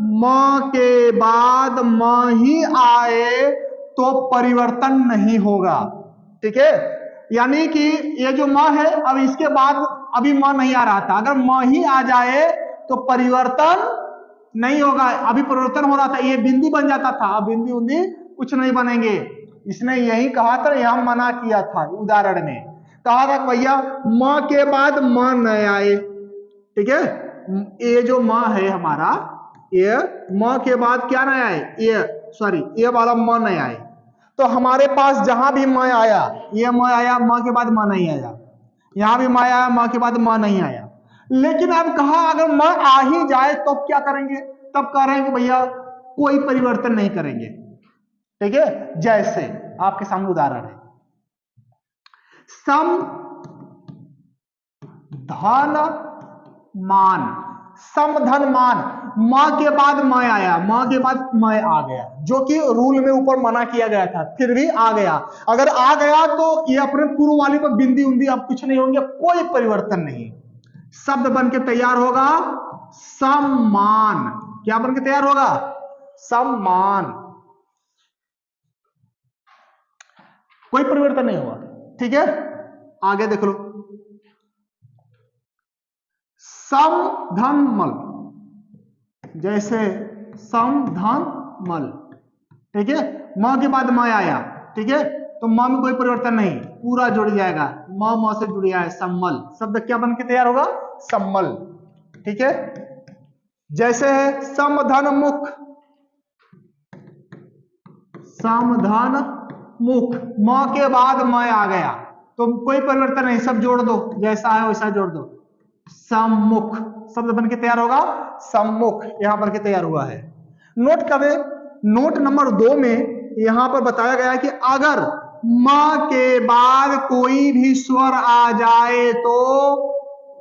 म के बाद म ही आए तो परिवर्तन नहीं होगा, ठीक है। यानी कि ये जो म है, अब इसके बाद अभी म नहीं आ रहा था, अगर म ही आ जाए तो परिवर्तन नहीं होगा, अभी परिवर्तन हो रहा था, ये बिंदी बन जाता था, अब बिंदी उंदी कुछ नहीं बनेंगे, इसने यही कहा था, यहां मना किया था, उदाहरण में कहा था भैया म के बाद म न आए, ठीक है। ये जो म है हमारा, ये म के बाद क्या न आए, ये सॉरी ये वाला म नहीं आए, तो हमारे पास जहां भी म आया, ये म आया, म के बाद म नहीं आया, यहां भी म आया, म के बाद म नहीं आया, लेकिन अब कहा अगर म आ ही जाए तो क्या करेंगे, तब कह रहे हैं कि भैया कोई परिवर्तन नहीं करेंगे, ठीक है। जैसे आपके सामने उदाहरण है, सम धन मान, समधन मान, म के बाद म आया, म के बाद म आ गया, जो कि रूल में ऊपर मना किया गया था, फिर भी आ गया, अगर आ गया तो ये अपने पूर्व वाले पर बिंदी उंदी अब कुछ नहीं होंगे, कोई परिवर्तन नहीं, शब्द बन के तैयार होगा सम्मान, क्या बन के तैयार होगा, सम्मान, कोई परिवर्तन नहीं हुआ, ठीक है। आगे देख लो, समधनमल, जैसे समधनमल, ठीक है, म के बाद म आया, ठीक है, तो म में कोई परिवर्तन नहीं, पूरा जुड़ जाएगा, म से जुड़ गया है, सम्मल, शब्द क्या बन के तैयार होगा, सम्मल, ठीक है। जैसे है समधन मुख, समधन मुख, म के बाद म आ गया तो कोई परिवर्तन नहीं, सब जोड़ दो, जैसा है वैसा जोड़ दो, सम्मुख, शब्द बन के तैयार होगा सम्मुख, यहां बन के तैयार हुआ है। नोट करें, नोट नंबर 2 में यहां पर बताया गया है कि अगर म के बाद कोई भी स्वर आ जाए तो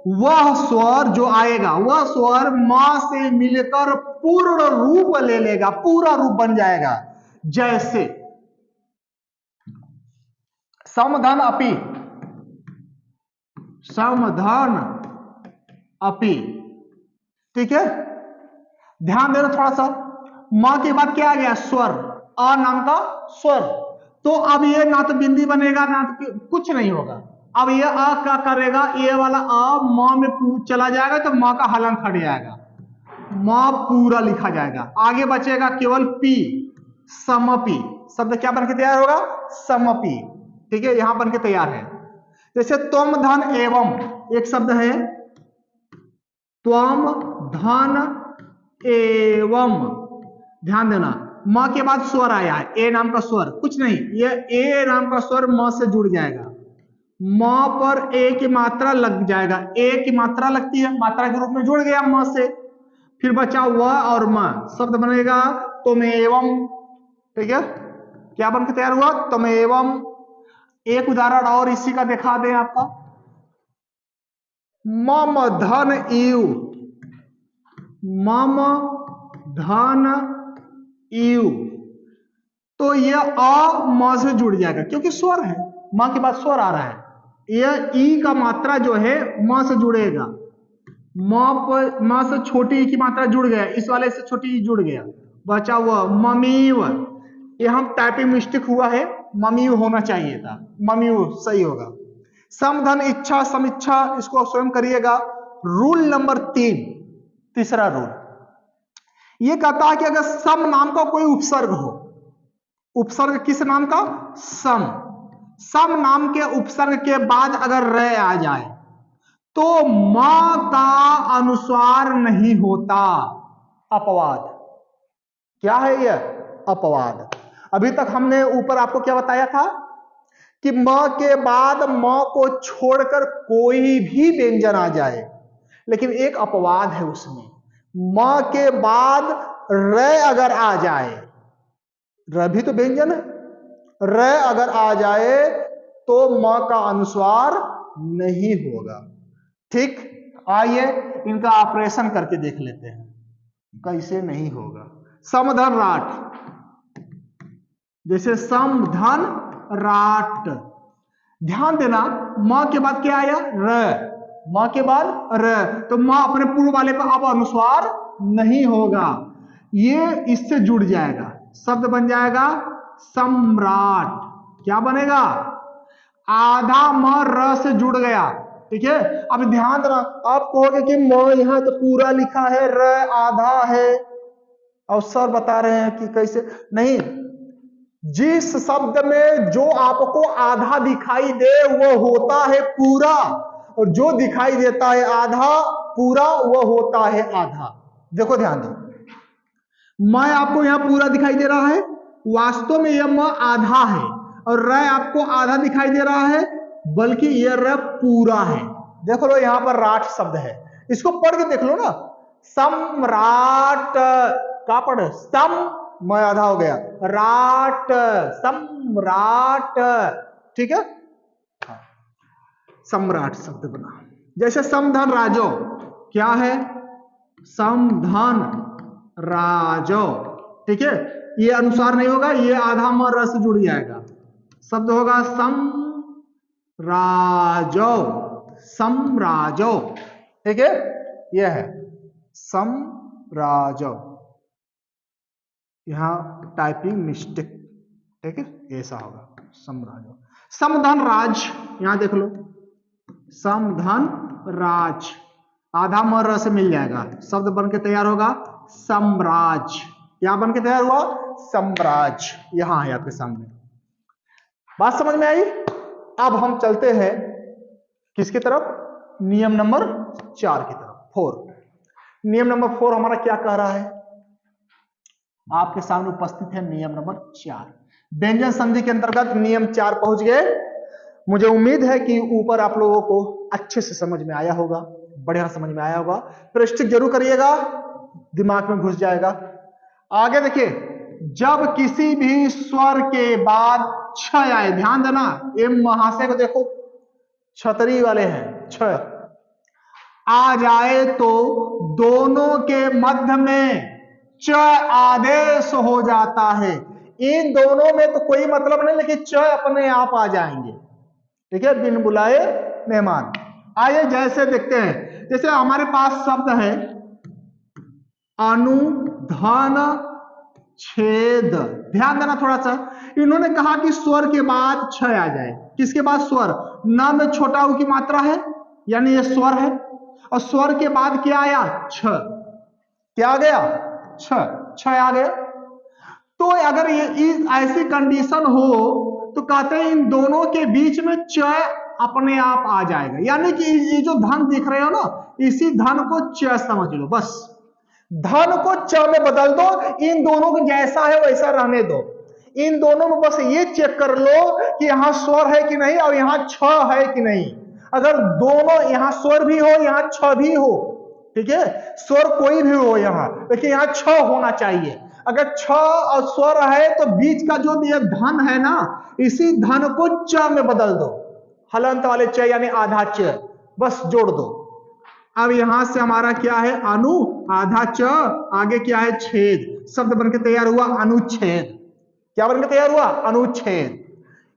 वह स्वर जो आएगा, वह स्वर मां से मिलकर पूर्ण रूप ले लेगा, पूरा रूप बन जाएगा। जैसे समधन अपि, समधन अपि, ठीक है। ध्यान देना थोड़ा सा, मां के बाद क्या आ गया, स्वर, अ नाम का स्वर। तो अब ये ना तो बिंदी बनेगा ना तो कुछ नहीं होगा। अब ये अ क्या करेगा, ये वाला अ मां में चला जाएगा तो मां का हलन हट जाएगा, मां पूरा लिखा जाएगा। आगे बचेगा केवल पी, समपि। शब्द क्या बन के तैयार होगा, समपि, ठीक है, यहां बन के तैयार है। जैसे त्वम धन एवं, एक शब्द है त्वम धन एवं, ध्यान देना, मां के बाद स्वर आया है, ए नाम का स्वर, कुछ नहीं, ये ए नाम का स्वर म से जुड़ जाएगा, म पर ए की मात्रा लग जाएगा, ए की मात्रा लगती है, मात्रा के रूप में जुड़ गया म से, फिर बचा व और म, शब्द बनेगा त्वमेवं, ठीक है। क्या बन के तैयार हुआ, त्वमेवं। एक उदाहरण और इसी का दिखा दें आपका, मम धन इव, मम धन इव, तो ये अ म से जुड़ जाएगा क्योंकि स्वर है, मां के बाद स्वर आ रहा है, यह ई का मात्रा जो है म से जुड़ेगा, म से छोटी ई की मात्रा जुड़ गया, इस वाले से छोटी ई जुड़ गया, बचा हुआ ममीव। ये हम टाइपिंग मिस्टेक हुआ है, ममीव होना चाहिए था, ममीव सही होगा। समधन इच्छा, समीक्षा, इसको स्वयं करिएगा। रूल नंबर 3, तीसरा रूल ये कहता है कि अगर सम नाम का कोई उपसर्ग हो, उपसर्ग किस नाम का, सम, सम नाम के उपसर्ग के बाद अगर र आ जाए तो मां का अनुस्वार नहीं होता, अपवाद। क्या है यह, अपवाद। अभी तक हमने ऊपर आपको क्या बताया था कि म के बाद म को छोड़कर कोई भी व्यंजन आ जाए, लेकिन एक अपवाद है उसमें, म के बाद र अगर आ जाए, र भी तो व्यंजन है, र अगर आ जाए तो म का अनुस्वार नहीं होगा, ठीक। आइए इनका ऑपरेशन करके देख लेते हैं कैसे नहीं होगा। समधन राट, जैसे समधन राट, ध्यान देना, मां के बाद क्या आया, र, मां के बाद र, तो मां अपने पूर्व वाले पर अब अनुस्वार नहीं होगा, ये इससे जुड़ जाएगा, शब्द बन जाएगा सम्राट। क्या बनेगा, आधा म र से जुड़ गया, ठीक है। अब ध्यान देना, आप कहोगे कि म यहां तो पूरा लिखा है, र आधा है, और सर बता रहे हैं कि कैसे नहीं, जिस शब्द में जो आपको आधा दिखाई दे वो होता है पूरा, और जो दिखाई देता है आधा पूरा वो होता है आधा। देखो ध्यान दो, मैं आपको यहां पूरा दिखाई दे रहा है, वास्तव में यह म आधा है, और र आपको आधा दिखाई दे रहा है, बल्कि यह र पूरा है। देखो लो यहां पर राट शब्द है, इसको पढ़ के देख लो ना, सम्राट, क्या पढ़े, सम, मैं आधा हो गया, राट, सम्राट, ठीक है, सम्राट शब्द बना। जैसे समधन राजो, क्या है, समधन राजो, ठीक है, ये अनुसार नहीं होगा, ये आधा म र से जुड़ जाएगा, शब्द होगा सम राजो, समराजो, ठीक है, यह है समराजो, यहां टाइपिंग मिस्टेक, ठीक है, ऐसा होगा समराजो। समधन राज, यहां देख लो, समधन राज, आधा म र से मिल जाएगा, शब्द बन के तैयार होगा सम्राज। क्या बन के तैयार हुआ, सम्राज, यहां है आपके सामने। बात समझ में आई। अब हम चलते हैं किसकी तरफ, नियम नंबर 4 की तरफ, 4। नियम नंबर 4 हमारा क्या कह रहा है, आपके सामने उपस्थित है नियम नंबर 4। व्यंजन संधि के अंतर्गत नियम 4 पहुंच गए। मुझे उम्मीद है कि ऊपर आप लोगों को अच्छे से समझ में आया होगा, बढ़िया समझ में आया होगा, प्रश्न जरूर करिएगा, दिमाग में घुस जाएगा। आगे देखिए, जब किसी भी स्वर के बाद छ आए, ध्यान देना, एम महाशय को देखो, छतरी वाले हैं, छ, आ जाए तो दोनों के मध्य में च आदेश हो जाता है। इन दोनों में तो कोई मतलब नहीं, लेकिन च अपने आप आ जाएंगे। ठीक है, बिन बुलाए मेहमान। आइए जैसे देखते हैं, जैसे हमारे पास शब्द है अनुधन छेद। ध्यान देना थोड़ा सा, इन्होंने कहा कि स्वर के बाद छ आ जाए। किसके बाद? स्वर। न में छोटा ऊ की मात्रा है, यानी ये स्वर है, और स्वर के बाद क्या आया? छ। क्या आ गया? छ। छ आ गया। तो अगर ये इस ऐसी कंडीशन हो तो कहते हैं इन दोनों के बीच में च अपने आप आ जाएगा। यानी कि ये जो धन दिख रहे हो ना, इसी धन को च समझ लो बस। धन को च में बदल दो, इन दोनों को जैसा है वैसा रहने दो। इन दोनों में बस ये चेक कर लो कि यहां स्वर है कि नहीं और यहां छ है कि नहीं। अगर दोनों, यहां स्वर भी हो यहां छ भी हो, ठीक है, स्वर कोई भी हो यहां, लेकिन यहां छ होना चाहिए। अगर छ और स्वर है तो बीच का जो ये धन है ना, इसी धन को च में बदल दो। हलंत वाले च यानी आधा च, बस जोड़ दो। अब यहां से हमारा क्या है? अनु, आधा च, आगे क्या है? छेद। शब्द बनकर तैयार हुआ अनुच्छेद। क्या बनकर तैयार हुआ? अनुच्छेद।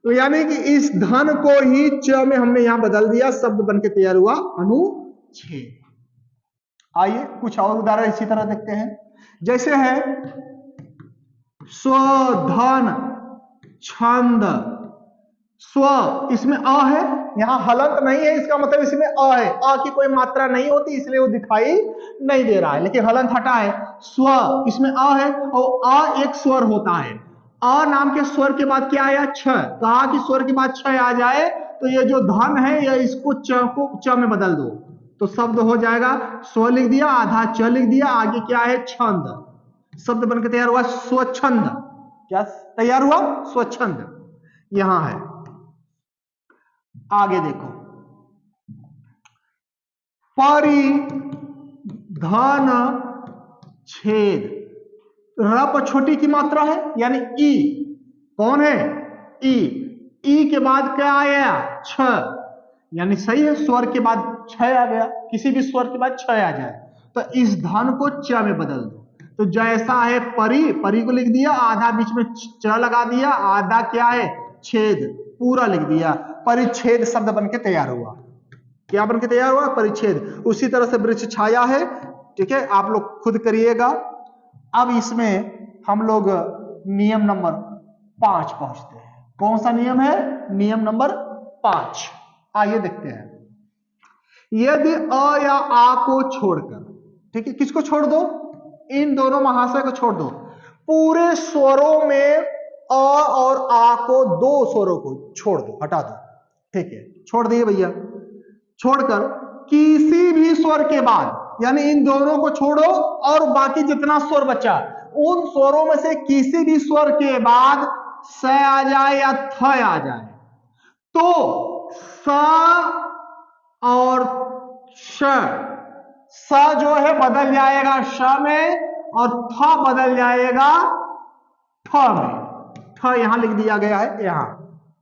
तो यानी कि इस धन को ही च में हमने यहां बदल दिया, शब्द बनकर तैयार हुआ अनुच्छेद। आइए कुछ और उदाहरण इसी तरह देखते हैं। जैसे है स्वधन छंद। स्व, इसमें अ है, यहां हलंत नहीं है, इसका मतलब इसमें अ है। अ की कोई मात्रा नहीं होती इसलिए वो दिखाई नहीं दे रहा है, लेकिन हलंत हटा है। स्व, इसमें अ है और अ एक स्वर होता है। अ नाम के स्वर के बाद क्या आया? छ। कहा कि स्वर के बाद छ आ जाए तो ये जो धन है ये इसको च को च में बदल दो, तो शब्द हो जाएगा। स्व लिख दिया, आधा च लिख दिया, आगे क्या है? छंद। शब्द बनकर तैयार हुआ स्वच्छंद। क्या तैयार हुआ? स्वच्छंद। यहां है। आगे देखो, परिधन छेद। र पर छोटी की मात्रा है, यानी ई। कौन है? ई। ई के बाद क्या आया? छ, यानी सही है, स्वर के बाद छ आ गया। किसी भी स्वर के बाद छ आ जाए तो इस धन को च में बदल दो। तो जैसा है परी, परी को लिख दिया, आधा बीच में च लगा दिया, आधा क्या है? छेद, पूरा लिख दिया। परिच्छेद शब्द बनके तैयार हुआ। क्या बनके तैयार हुआ? परिच्छेद। उसी तरह से वृक्ष छाया है, ठीक है, आप लोग खुद करिएगा। अब इसमें हम लोग नियम नंबर 5 पहुंचते हैं। कौन सा नियम है? नियम नंबर 5। आइए देखते हैं। यदि अ या आ को छोड़कर, ठीक है, किसको छोड़ दो? इन दोनों महाशय को छोड़ दो। पूरे स्वरों में अ और आ को, दो स्वरों को छोड़ दो, हटा दो। ठीक है, छोड़ दिए भैया। छोड़कर किसी भी स्वर के बाद, यानी इन दोनों को छोड़ो और बाकी जितना स्वर बचा उन स्वरों में से किसी भी स्वर के बाद स आ जाए या थ आ जाए तो स और श, स जो है बदल जाएगा श में और थ बदल जाएगा ठ में। ठ यहां लिख दिया गया है, यहां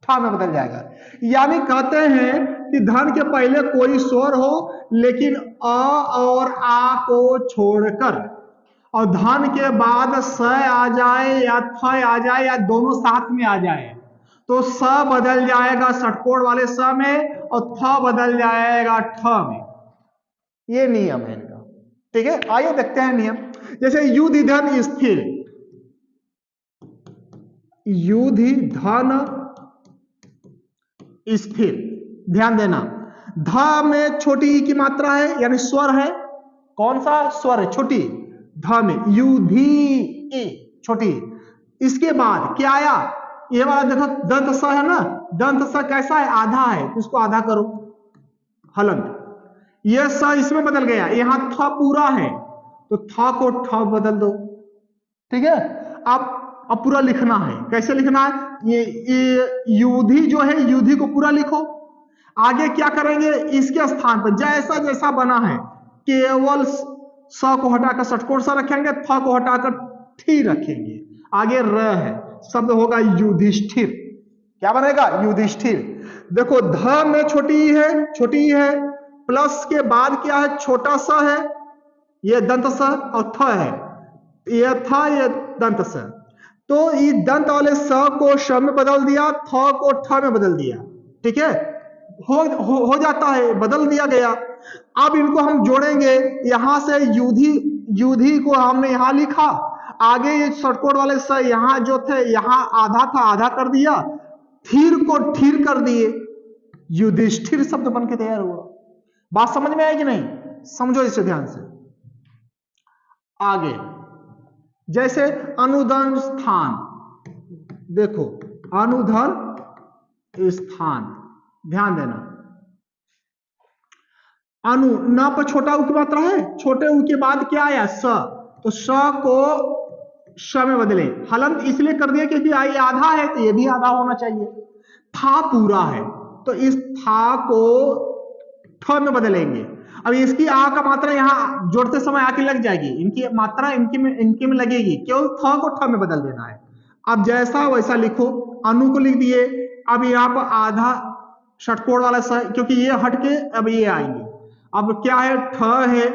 ठ में बदल जाएगा। यानी कहते हैं कि धन के पहले कोई स्वर हो लेकिन अ और आ को छोड़कर, और धन के बाद स आ जाए या थ आ जाए या दोनों साथ में आ जाए तो स बदल जाएगा षटकोण वाले स में और थ बदल जाएगा ठ में। ये नियम है इनका। ठीक है, आइए देखते हैं नियम। जैसे युधि धन स्थिर, युधि धन स्थिर। ध्यान देना, ध में छोटी ई की मात्रा है, यानी स्वर है। कौन सा स्वर है? छोटी। ध में युधि ई, छोटी। इसके बाद क्या आया? ये वाला देखो, दंत स है ना, दंत स कैसा है? आधा है, तो इसको आधा करो, हलंत। ये स इसमें बदल गया, यहां थ पूरा है तो थ को ठ बदल दो। ठीक है, अब पूरा लिखना है। कैसे लिखना है? ये युधि जो है, युधि को पूरा लिखो। आगे क्या करेंगे? इसके स्थान पर जैसा जैसा बना है केवल स को हटाकर षटकोण स रखेंगे, थ को हटाकर ठी रखेंगे, आगे र है, शब्द होगा युधिष्ठिर। क्या बनेगा? युधिष्ठिर। देखो, ध में छोटी है, छोटी है, प्लस के बाद क्या है, छोटा सा है, ये दंत स और थ है, ये था, ये दंत स। तो इस दंत वाले स को श में बदल दिया, थ को ठ में बदल दिया, ठीक है, हो जाता है, बदल दिया गया। अब इनको हम जोड़ेंगे, यहां से युधि, युधि को हमने यहां लिखा, आगे ये शॉर्टकट वाले स यहां जो थे, यहां आधा था, आधा कर दिया, थीर को ठीर कर दिए, युधिष्ठिर शब्द बन के तैयार हुआ। बात समझ में आई कि नहीं? समझो इसे ध्यान से। आगे जैसे अनुधन स्थान, देखो अनुधन स्थान, ध्यान देना, अनु न पर छोटा उ की मात्रा है, छोटे उ के बाद क्या आया, स, तो स को श में बदले। हलंत इसलिए कर दिया क्योंकि ये आधा है तो ये भी आधा होना चाहिए। था पूरा है तो इस था को ठ में बदलेंगे। अब इसकी आ का मात्रा यहाँ जोड़ते समय आके लग जाएगी, इनकी मात्रा इनकी में लगेगी, क्यों, थ को ठ में बदल देना है। अब जैसा वैसा लिखो, अनु को लिख दिए, अब यहाँ पर आधा षटकोण वाला स, क्योंकि ये हट के अब ये आएंगे। अब क्या है, ठ है,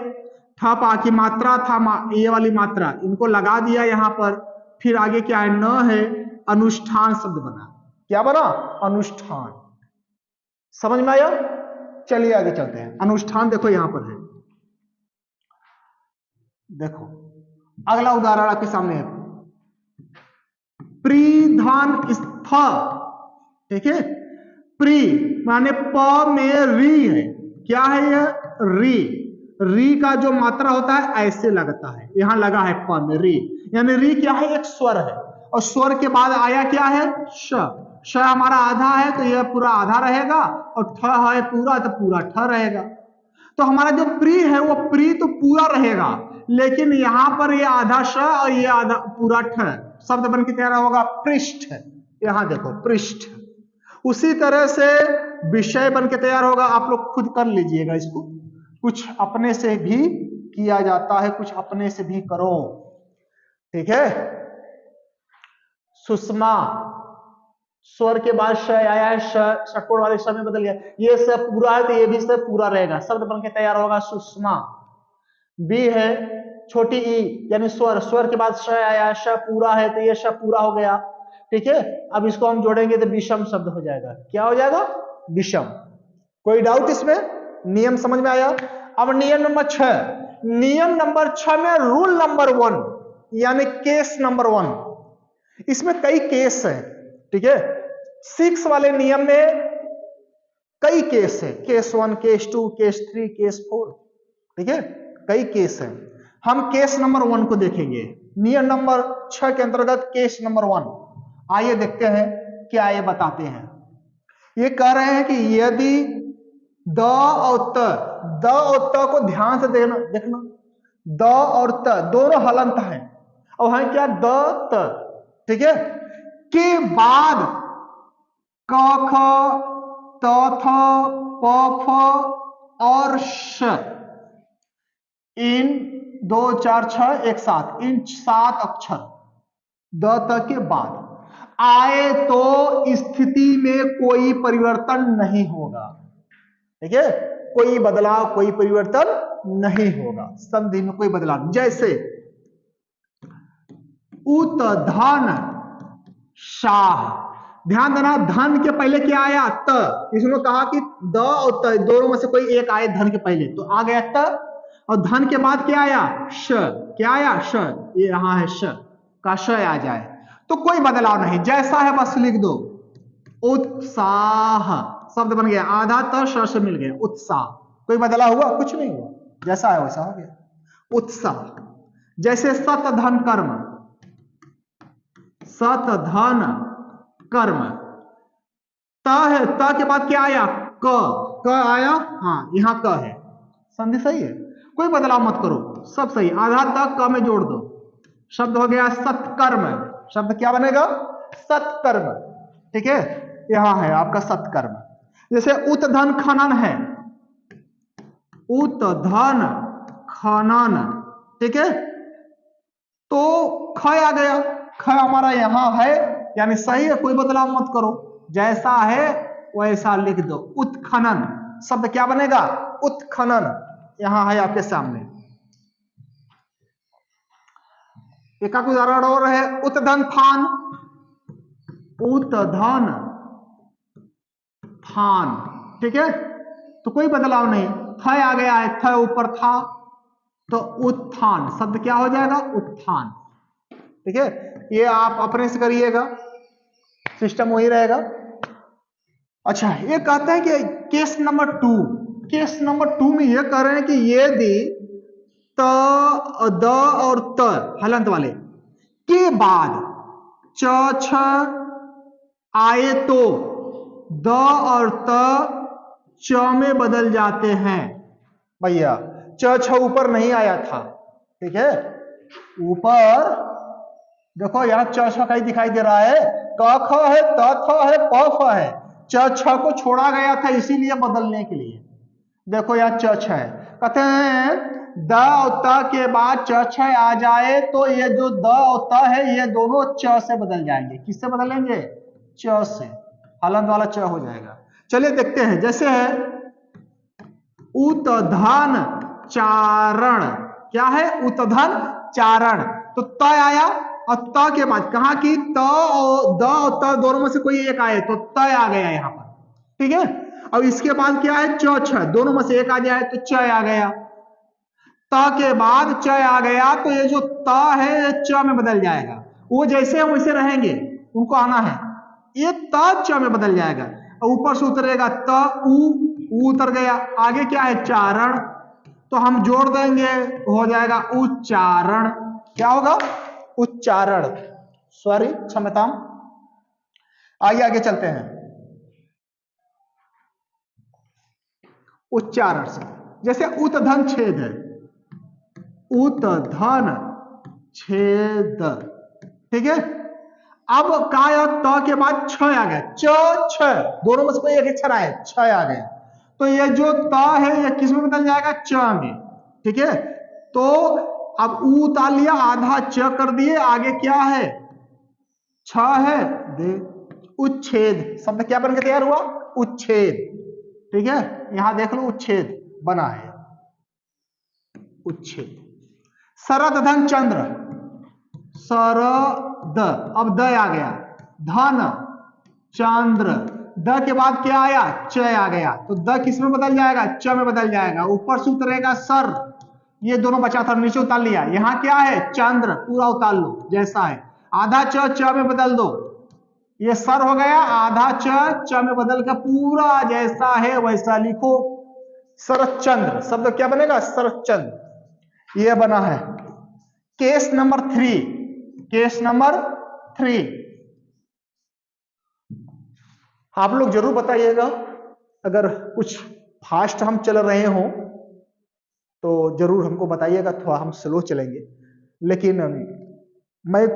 ठ पा की मात्रा था, ये वाली मात्रा, इनको लगा दिया यहाँ पर, फिर आगे क्या है, न है, अनुष्ठान शब्द बना। क्या बना, अनुष्ठान। समझ में आया? चलिए आगे चलते हैं। अनुष्ठान देखो यहां पर है, देखो अगला उदाहरण आपके सामने है, प्रीधान स्थ, ठीक है, प्री माने प में री है, क्या है यह, री, री का जो मात्रा होता है ऐसे लगता है, यहां लगा है प में री, यानी री क्या है, एक स्वर है, और स्वर के बाद आया क्या है, श, श हमारा आधा है तो यह पूरा आधा रहेगा, और ठ है पूरा तो पूरा ठ रहेगा। तो हमारा जो प्री है वो प्री तो पूरा रहेगा, लेकिन यहां पर ये आधा श और ये आधा पूरा ठ, शब्द बन के तैयार होगा पृष्ठ। यहां देखो पृष्ठ। उसी तरह से विषय बन के तैयार होगा, आप लोग खुद कर लीजिएगा इसको, कुछ अपने से भी किया जाता है, कुछ अपने से भी करो, ठीक है। सुषमा, स्वर के बाद श आया है, षटकोण वाले श में बदल गया, ये स पूरा है तो ये भी स पूरा रहेगा, शब्द बन के तैयार होगा सुषमा। बी है छोटी ई, यानी स्वर, स्वर के बाद श आया है, श पूरा है तो ये श पूरा हो गया, ठीक है। अब इसको हम जोड़ेंगे तो विषम शब्द हो जाएगा, क्या हो जाएगा, विषम। कोई डाउट इसमें? नियम समझ में आया? अब नियम नंबर 6, नियम नंबर 6 में रूल नंबर 1 यानी केस नंबर 1, इसमें कई केस है, ठीक है। 6 वाले नियम में कई केस है, केस 1, केस 2, केस 3, केस 4, ठीक है, कई केस है। हम केस नंबर 1 को देखेंगे, नियम नंबर 6 के अंतर्गत केस नंबर 1। आइए देखते हैं क्या ये बताते हैं। ये कह रहे हैं कि यदि द और त को ध्यान से देखना, द और त दोनों हलंत हैं, और है क्या, द त, ठीक है, के बाद क ख त थ प फ और श, इन 2 4 6 एक साथ, इन 7 अक्षर द त के बाद आए तो स्थिति में कोई परिवर्तन नहीं होगा, ठीक है, कोई बदलाव, कोई परिवर्तन नहीं होगा, संधि में कोई बदलाव। जैसे उत धन शाह, ध्यान देना, धन के पहले क्या आया, त, इसने कहा कि द और त दोनों में से कोई एक आए धन के पहले, तो आ गया त, और धन के बाद क्या आया, श, क्या आया, श, ये यहां है श का श आ जाए तो कोई बदलाव नहीं, जैसा है बस लिख दो। उत्साह शब्द बन गया, आधा त श से मिल गया, उत्साह, कोई बदलाव हुआ, कुछ नहीं हुआ, जैसा है वैसा हो गया, उत्साह। जैसे सत धन कर्म, सत धन कर्म, त है, त के बाद क्या आया, क आया, हाँ यहां क है, संधि सही है, कोई बदलाव मत करो, सब सही, आधा तक क में जोड़ दो, शब्द हो गया सत्कर्म, शब्द क्या बनेगा, सत्कर्म, ठीक है, यहां है आपका सत्कर्म। जैसे उत धन खनन है, उत धन खनन, ठीक है, तो ख आ गया, ख हमारा यहां है, यानी सही है, कोई बदलाव मत करो, जैसा है वैसा लिख दो, उत्खनन, शब्द क्या बनेगा? उत्खनन। यहां है आपके सामने। एक उदाहरण और है, उत्धन थान। उत्धन थान, ठीक है, तो कोई बदलाव नहीं, थ आ गया है, थ ऊपर था, तो उत्थान शब्द क्या हो जाएगा? उत्थान। ठीक है, ये आप अपने से करिएगा, सिस्टम वही रहेगा। अच्छा, ये कहते हैं कि केस नंबर 2, केस नंबर 2 में ये कह रहे हैं कि यदि त, द और त हलंत वाले के बाद च छ आए तो द और त च में बदल जाते हैं। भैया च छ ऊपर नहीं आया था, ठीक है, ऊपर देखो यहां च छ कहीं दिखाई दे रहा है, क ख है, त थ है, प फ है, च छ को छोड़ा गया था इसीलिए बदलने के लिए। देखो यहाँ च छ है, कहते हैं द और त के बाद च छ आ जाए तो ये जो द और त है ये दोनों च से बदल जाएंगे। किससे बदलेंगे? च से, हलंत वाला च हो जाएगा। चलिए देखते हैं, जैसे है उत्धन चारण, क्या है? उत्धन चारण, तो त आया और त के बाद कहा कि त और द और त दोनों में से कोई एक आए तो त आ गया यहां पर, ठीक है। अब इसके बाद क्या है? च छ, दोनों में से एक आ जाए तो च आ गया, त के बाद च आ गया तो ये जो त है ये च में बदल जाएगा। वो जैसे हम वैसे रहेंगे, उनको आना है, ये त च में बदल जाएगा। ऊपर से उतरेगा त उ उतर गया, आगे क्या है? चारण, तो हम जोड़ देंगे, हो जाएगा उच्चारण। क्या होगा? उच्चारण, सॉरी क्षमता। आइए आगे चलते हैं। उच्चारण से, जैसे उत्धन छेद है, उत्धन छेद, ठीक है। अब काय त के बाद छ आ गया, च छ, दोनों में से कोई एक अक्षर आए, छ आ गया, तो ये जो त है ये किस में बदल जाएगा? च में, ठीक है। तो अब ऊ उतार लिया, आधा च कर दिए, आगे क्या है? छ है, दे उच्छेद, शब्द क्या बनकर तैयार हुआ? उच्छेद, ठीक है, यहां देख लो उच्छेद बना है, उच्छेद। शरद धन चंद्र, शरद, अब द आ गया, धन चंद्र, द के बाद क्या आया? च आ गया, तो द किस में बदल जाएगा? च में बदल जाएगा। ऊपर से उतरेगा सर, ये दोनों बचा था, नीचे उतार लिया, यहां क्या है? चंद्र, पूरा उतार लो जैसा है, आधा च में बदल दो, ये सर हो गया, आधा च में बदल कर पूरा जैसा है वैसा लिखो, शरदचंद्र। शब्द क्या बनेगा? शरदचंद्र, ये बना है। केस नंबर 3, केस नंबर 3, आप लोग जरूर बताइएगा, अगर कुछ फास्ट हम चल रहे हो तो जरूर हमको बताइएगा, थोड़ा हम स्लो चलेंगे, लेकिन मैं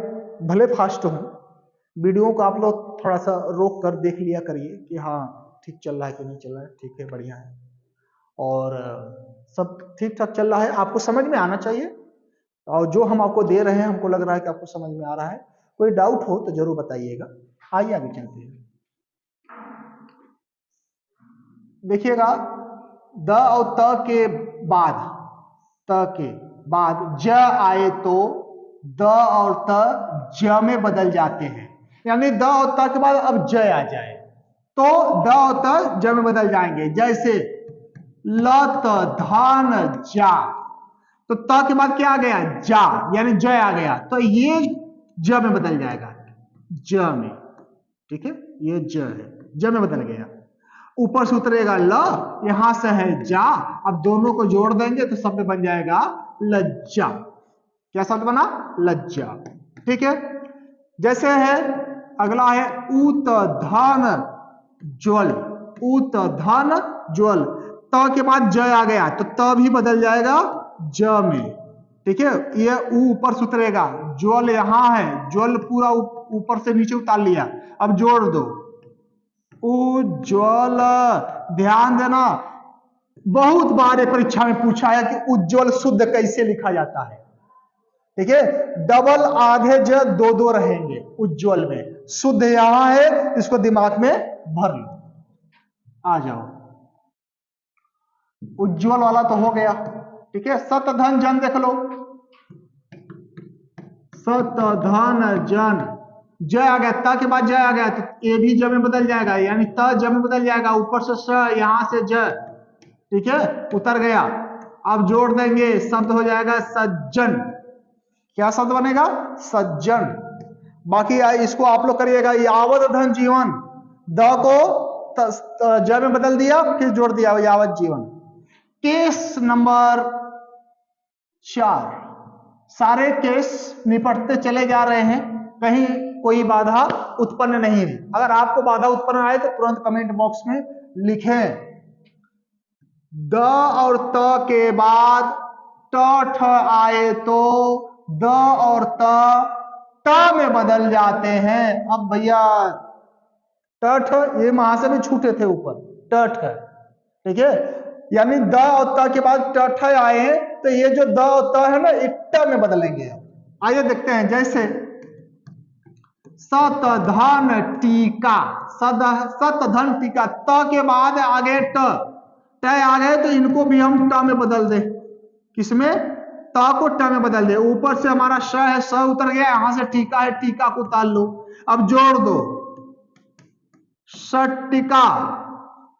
भले फास्ट हूं, वीडियो को आप लोग थोड़ा सा रोक कर देख लिया करिए कि हाँ ठीक चल रहा है कि नहीं चल रहा है, ठीक है, बढ़िया है, और सब ठीक ठाक चल रहा है, आपको समझ में आना चाहिए, और जो हम आपको दे रहे हैं हमको लग रहा है कि आपको समझ में आ रहा है। कोई डाउट हो तो जरूर बताइएगा। आइए आगे चलते हैं। देखिएगा, द और त के बाद, त के बाद ज आए तो द और त ज में बदल जाते हैं, यानी द और त के बाद अब ज आ जाए तो द और त ज में बदल जाएंगे। जैसे लत धन जा, तो त के बाद क्या आ गया? जा, यानी ज आ गया, तो ये ज में बदल जाएगा, ज में, ठीक है, ये ज है, ज में बदल गया। ऊपर से उतरेगा ल, यहां से है जा, अब दोनों को जोड़ देंगे तो शब्द बन जाएगा लज्जा। क्या शब्द बना? लज्जा, ठीक है। जैसे है अगला है उत धन ज्वल, उत धन ज्वल, त के बाद ज आ गया तो त भी बदल जाएगा ज में, ठीक है, ये ऊपर से उतरेगा, ज्वल यहां है, ज्वल पूरा ऊपर से नीचे उतार लिया, अब जोड़ दो उज्ज्वल। ध्यान देना, बहुत बार परीक्षा में पूछा है कि उज्ज्वल शुद्ध कैसे लिखा जाता है, ठीक है, डबल आधे ज दो दो रहेंगे उज्ज्वल में, शुद्ध यहां है, इसको दिमाग में भर लो। आ जाओ। उज्ज्वल वाला तो हो गया, ठीक है। सत धन जन देख लो, सत धन जन, जय आ गया, त के बाद जय आ गया तो ये भी ज में बदल जाएगा, यानी त ज में बदल जाएगा, ऊपर से स, यहां से ज, ठीक है, उतर गया। अब जोड़ देंगे, शब्द हो जाएगा सज्जन। क्या शब्द बनेगा? सज्जन। बाकी इसको आप लोग करिएगा, यावत धन जीवन, द को ज में बदल दिया, फिर जोड़ दिया यावत जीवन। केस नंबर 4, सारे केस निपटते चले जा रहे हैं, कहीं कोई बाधा उत्पन्न नहीं है। अगर आपको बाधा उत्पन्न आए तो तुरंत कमेंट बॉक्स में लिखें। द और त के बाद ट ठ आए तो द और त में बदल जाते हैं। अब भैया ट ठ ये वहां से भी छूटे थे ऊपर, ट ठ, ठीक है, यानी द और त के बाद ट ठ आए हैं, तो ये जो द और त है ना, ये ट में बदलेंगे। आइए देखते हैं, जैसे सत धन टीका, सत धन टीका, त के बाद आगे ट आ गए तो इनको भी हम ट में बदल दे। किसमें? त को ट में बदल दे। ऊपर से हमारा श है, स उतर गया, यहां से टीका है, टीका को उतार लो। अब जोड़ दो, सट्टिका,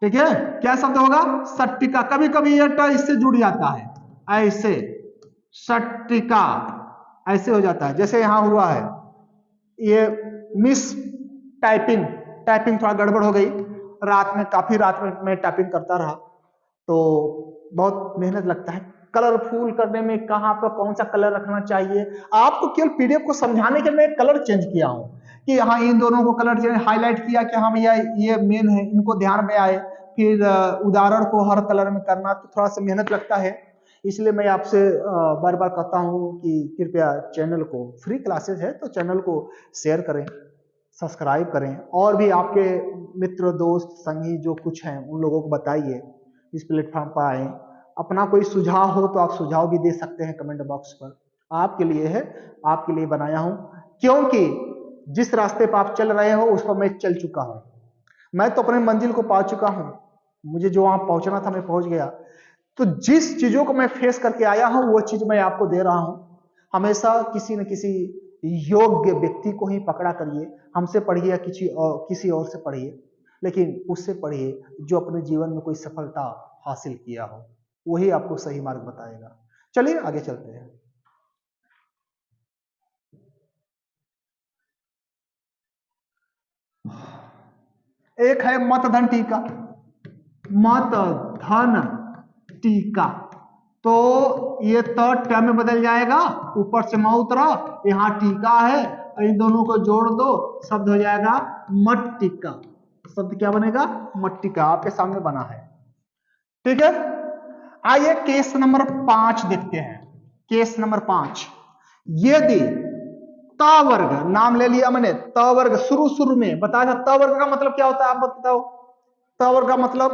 ठीक है, क्या शब्द होगा? सट्टिका। कभी कभी यह ट इससे जुड़ जाता है, ऐसे सट्टिका, ऐसे हो जाता है, जैसे यहां हुआ है। ये मिस टाइपिंग, टाइपिंग थोड़ा गड़बड़ हो गई, रात में, काफी रात में मैं टाइपिंग करता रहा, तो बहुत मेहनत लगता है कलरफुल करने में, कहाँ पर कौन सा कलर रखना चाहिए। आपको केवल पीडीएफ को समझाने के लिए मैं कलर चेंज किया हूं, कि हाँ इन दोनों को कलर चेंज हाईलाइट किया कि हाँ भैया ये मेन है, इनको ध्यान में आए। फिर उदाहरण को हर कलर में करना तो थोड़ा सा मेहनत लगता है, इसलिए मैं आपसे बार बार कहता हूं कि कृपया चैनल को, फ्री क्लासेस है तो चैनल को शेयर करें, सब्सक्राइब करें, और भी आपके मित्र दोस्त संगी जो कुछ हैं उन लोगों को बताइए, इस प्लेटफॉर्म पर आए। अपना कोई सुझाव हो तो आप सुझाव भी दे सकते हैं कमेंट बॉक्स पर, आपके लिए है, आपके लिए बनाया हूं, क्योंकि जिस रास्ते पर आप चल रहे हो उस पर मैं चल चुका हूं। मैं तो अपने मंजिल को पा चुका हूं, मुझे जो वहां पहुंचना था मैं पहुंच गया। तो जिस चीजों को मैं फेस करके आया हूं वो चीज मैं आपको दे रहा हूं। हमेशा किसी न किसी योग्य व्यक्ति को ही पकड़ा करिए, हमसे पढ़िए या किसी और से पढ़िए, लेकिन उससे पढ़िए जो अपने जीवन में कोई सफलता हासिल किया हो, वही आपको सही मार्ग बताएगा। चलिए आगे चलते हैं। एक है मत धन टीका, मत धन टीका, तो ये ट में बदल जाएगा, ऊपर से म उतरा, यहाँ टीका है, इन दोनों को जोड़ दो, शब्द हो जाएगा मट्टिका। शब्द क्या बनेगा? मट्टिका, आपके सामने बना है, ठीक है। आइए केस नंबर 5 देखते हैं। केस नंबर 5, यदि त वर्ग, नाम ले लिया मैंने, त वर्ग शुरू में बताया था, त वर्ग का मतलब क्या होता है आप बताओ? त वर्ग का मतलब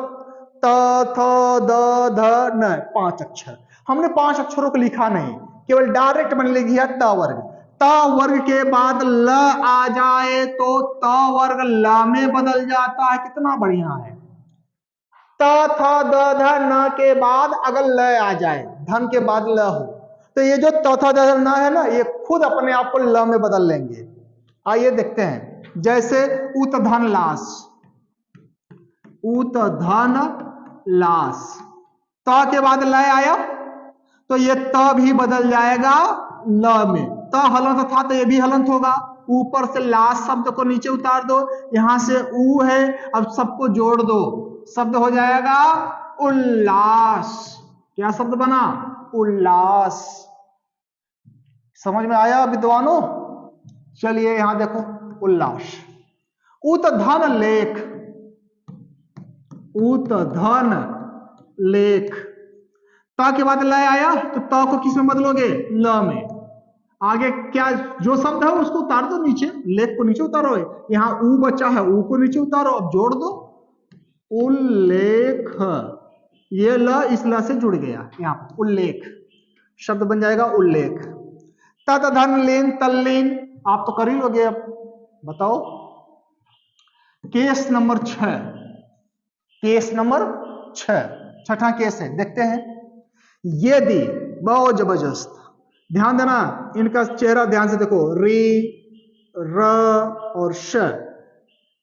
त थ द ध न, 5 अक्षर। हमने 5 अक्षरों को लिखा नहीं, केवल डायरेक्ट मैंने लिख दिया त वर्ग। त वर्ग के बाद ल आ जाए तो त वर्ग ल में बदल जाता है। कितना बढ़िया है। त थ द ध न के बाद अगर ल आ जाए, धन के बाद ल हो, तो ये जो त थ द ध न है ना, ये खुद अपने आप को ल में बदल लेंगे। आइए देखते हैं, जैसे उत धन लाश, उत धन लाश, त के बाद ल आया तो ये त भी बदल जाएगा ल में। त हलंत था तो ये भी हलंत होगा। ऊपर से लाश शब्द को नीचे उतार दो, यहां से ऊ है, अब सबको जोड़ दो, शब्द हो जाएगा उल्लास। क्या शब्द बना? उल्लास। समझ में आया विद्वानों? चलिए यहां देखो, उल्लास। उत धन लेख, उत धन लेख, त के बाद ल आया तो त को किस में बदलोगे? ल में। आगे क्या जो शब्द है उसको उतार दो नीचे, लेख को नीचे उतारो, यहां ऊ बचा है, ऊ को नीचे उतारो, अब जोड़ दो उल्लेख, ये ल इस ल से जुड़ गया, यहां पर उल्लेख, शब्द बन जाएगा उल्लेख। तद धन लीन तल्लीन, आप तो कर ही लोगे, अब बताओ। केस नंबर 6, केस नंबर 6, छठा केस है, देखते हैं। यदि, बहुत जबरदस्त, ध्यान देना, इनका चेहरा ध्यान से देखो, री, र और श।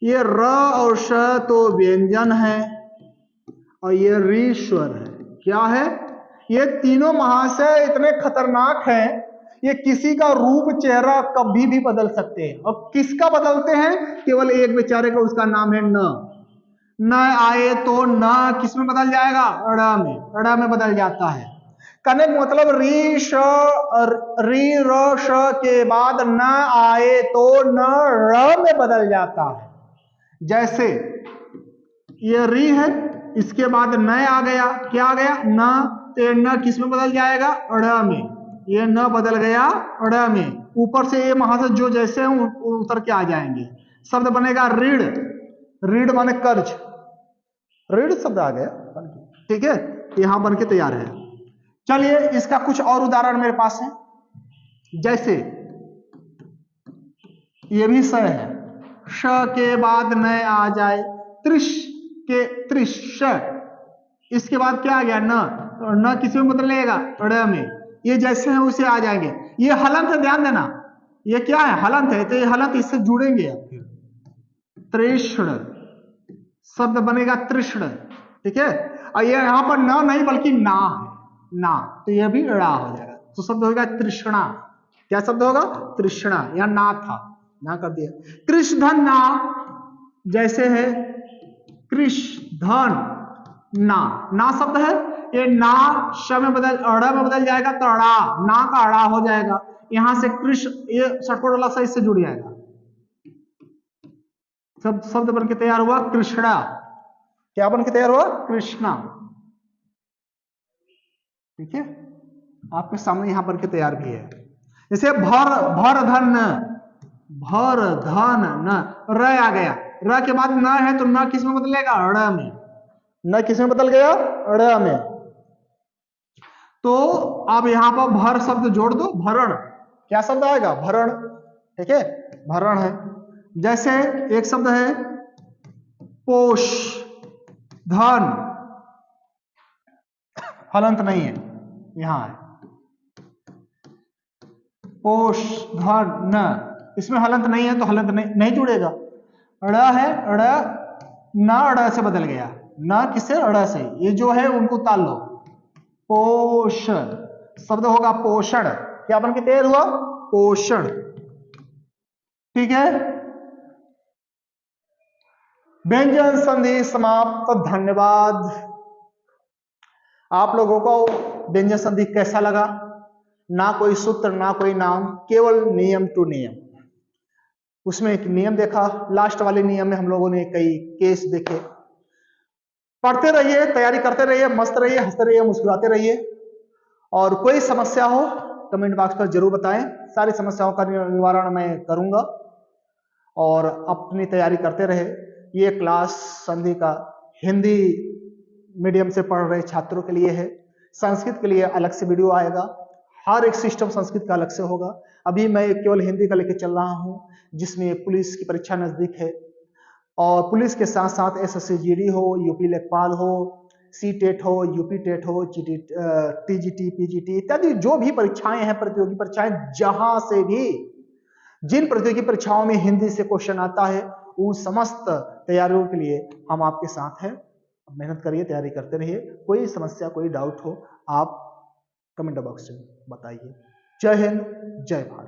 ये र और श तो व्यंजन है और ये री स्वर है। क्या है? ये तीनों महाशय इतने खतरनाक हैं, ये किसी का रूप चेहरा कभी भी बदल सकते हैं। और किसका बदलते हैं? केवल एक बेचारे का, उसका नाम है न आए तो न किस में बदल जाएगा? ड़ में बदल जाता है। कहने का मतलब री र श के बाद न आए तो न ड़ में बदल जाता है। जैसे ये री है, इसके बाद न आ गया, क्या आ गया? न, तो न किस में बदल जाएगा? ड़ में। ये न बदल गया ड़ में। ऊपर से ये महाशय जो जैसे हैं उतर के आ जाएंगे। शब्द बनेगा ऋण, ऋण माने कर्ज, ऋण शब्द आ गया, ठीक है, यहां बन के तैयार है। चलिए इसका कुछ और उदाहरण मेरे पास है। जैसे ये भी स है, श के बाद न आ जाए, त्रिश के त्रिश, इसके बाद क्या आ गया? न, तो न किस में बदलेगा? ड़ में। ये जैसे हैं उसे आ जाएंगे। ये हलंत है, ध्यान देना, ये क्या है? हलंत है, तो ये हलंत इससे जुड़ेंगे आप। फिर तृष्ण शब्द बनेगा तृष्ण, ठीक है। और ये यहां पर न नहीं बल्कि ना है, ना, तो यह भी ड़ा हो जाएगा, तो शब्द होगा तृष्णा। क्या शब्द होगा? तृष्णा। यहां ना था, ना कर दिया। कृष धन ना, जैसे है कृष धन ना, ना शब्द है, ये ना श में बदल, अड़ा में बदल जाएगा तो अड़ा, ना का अड़ा हो जाएगा। यहां से कृष, ये सटकोट वाला सा इससे जुड़ जाएगा, शब्द बन के तैयार हुआ कृष्णा। क्या बन के तैयार हुआ? कृष्णा, ठीक है, आपके सामने यहां बन के तैयार भी है। जैसे भर धन, भर धन न, र आ गया, र के बाद न है तो न किस में बदलेगा? ड़ में। न किस में बदल गया? ड़ में। तो अब यहां पर भर शब्द जोड़ दो, भरण, क्या शब्द आएगा? भरण, ठीक है, भरण है। जैसे एक शब्द है पोष धन, हलंत नहीं है, यहां है पोष धन न, इसमें हलंत नहीं है तो हलंत नहीं जुड़ेगा। ड़ है, ड़ न ड़ से बदल गया, न किससे? ड़ से। ये जो है उनको ताल लो, पोष शब्द होगा पोषण। क्या बन के तैयार हुआ? पोषण, ठीक है। व्यंजन संधि समाप्त। धन्यवाद। आप लोगों को व्यंजन संधि कैसा लगा? ना कोई सूत्र, ना कोई नाम, केवल नियम टू नियम। उसमें एक नियम देखा, लास्ट वाले नियम में हम लोगों ने कई केस देखे। पढ़ते रहिए, तैयारी करते रहिए, मस्त रहिए, हंसते रहिए, मुस्कुराते रहिए। और कोई समस्या हो कमेंट बॉक्स पर जरूर बताएं, सारी समस्याओं का निवारण मैं करूंगा। और अपनी तैयारी करते रहे। ये क्लास संधि का हिंदी मीडियम से पढ़ रहे छात्रों के लिए है। संस्कृत के लिए अलग से वीडियो आएगा, हर एक सिस्टम संस्कृत का अलग से होगा। अभी मैं केवल हिंदी का लेके चल रहा हूं, जिसमें पुलिस की परीक्षा नजदीक है, और पुलिस के साथ साथ एसएससी जीडी हो, यूपी लेखपाल हो, सी टेट हो, यूपी टेट हो, टीजीटी, पीजीटी इत्यादि जो भी परीक्षाएं हैं, प्रतियोगी परीक्षाएं, जहां से भी जिन प्रतियोगी परीक्षाओं में हिंदी से क्वेश्चन आता है, उन समस्त तैयारियों के लिए हम आपके साथ हैं। मेहनत करिए, तैयारी करते रहिए। कोई समस्या, कोई डाउट हो, आप कमेंट बॉक्स में बताइए। जय हिंद, जय भारत।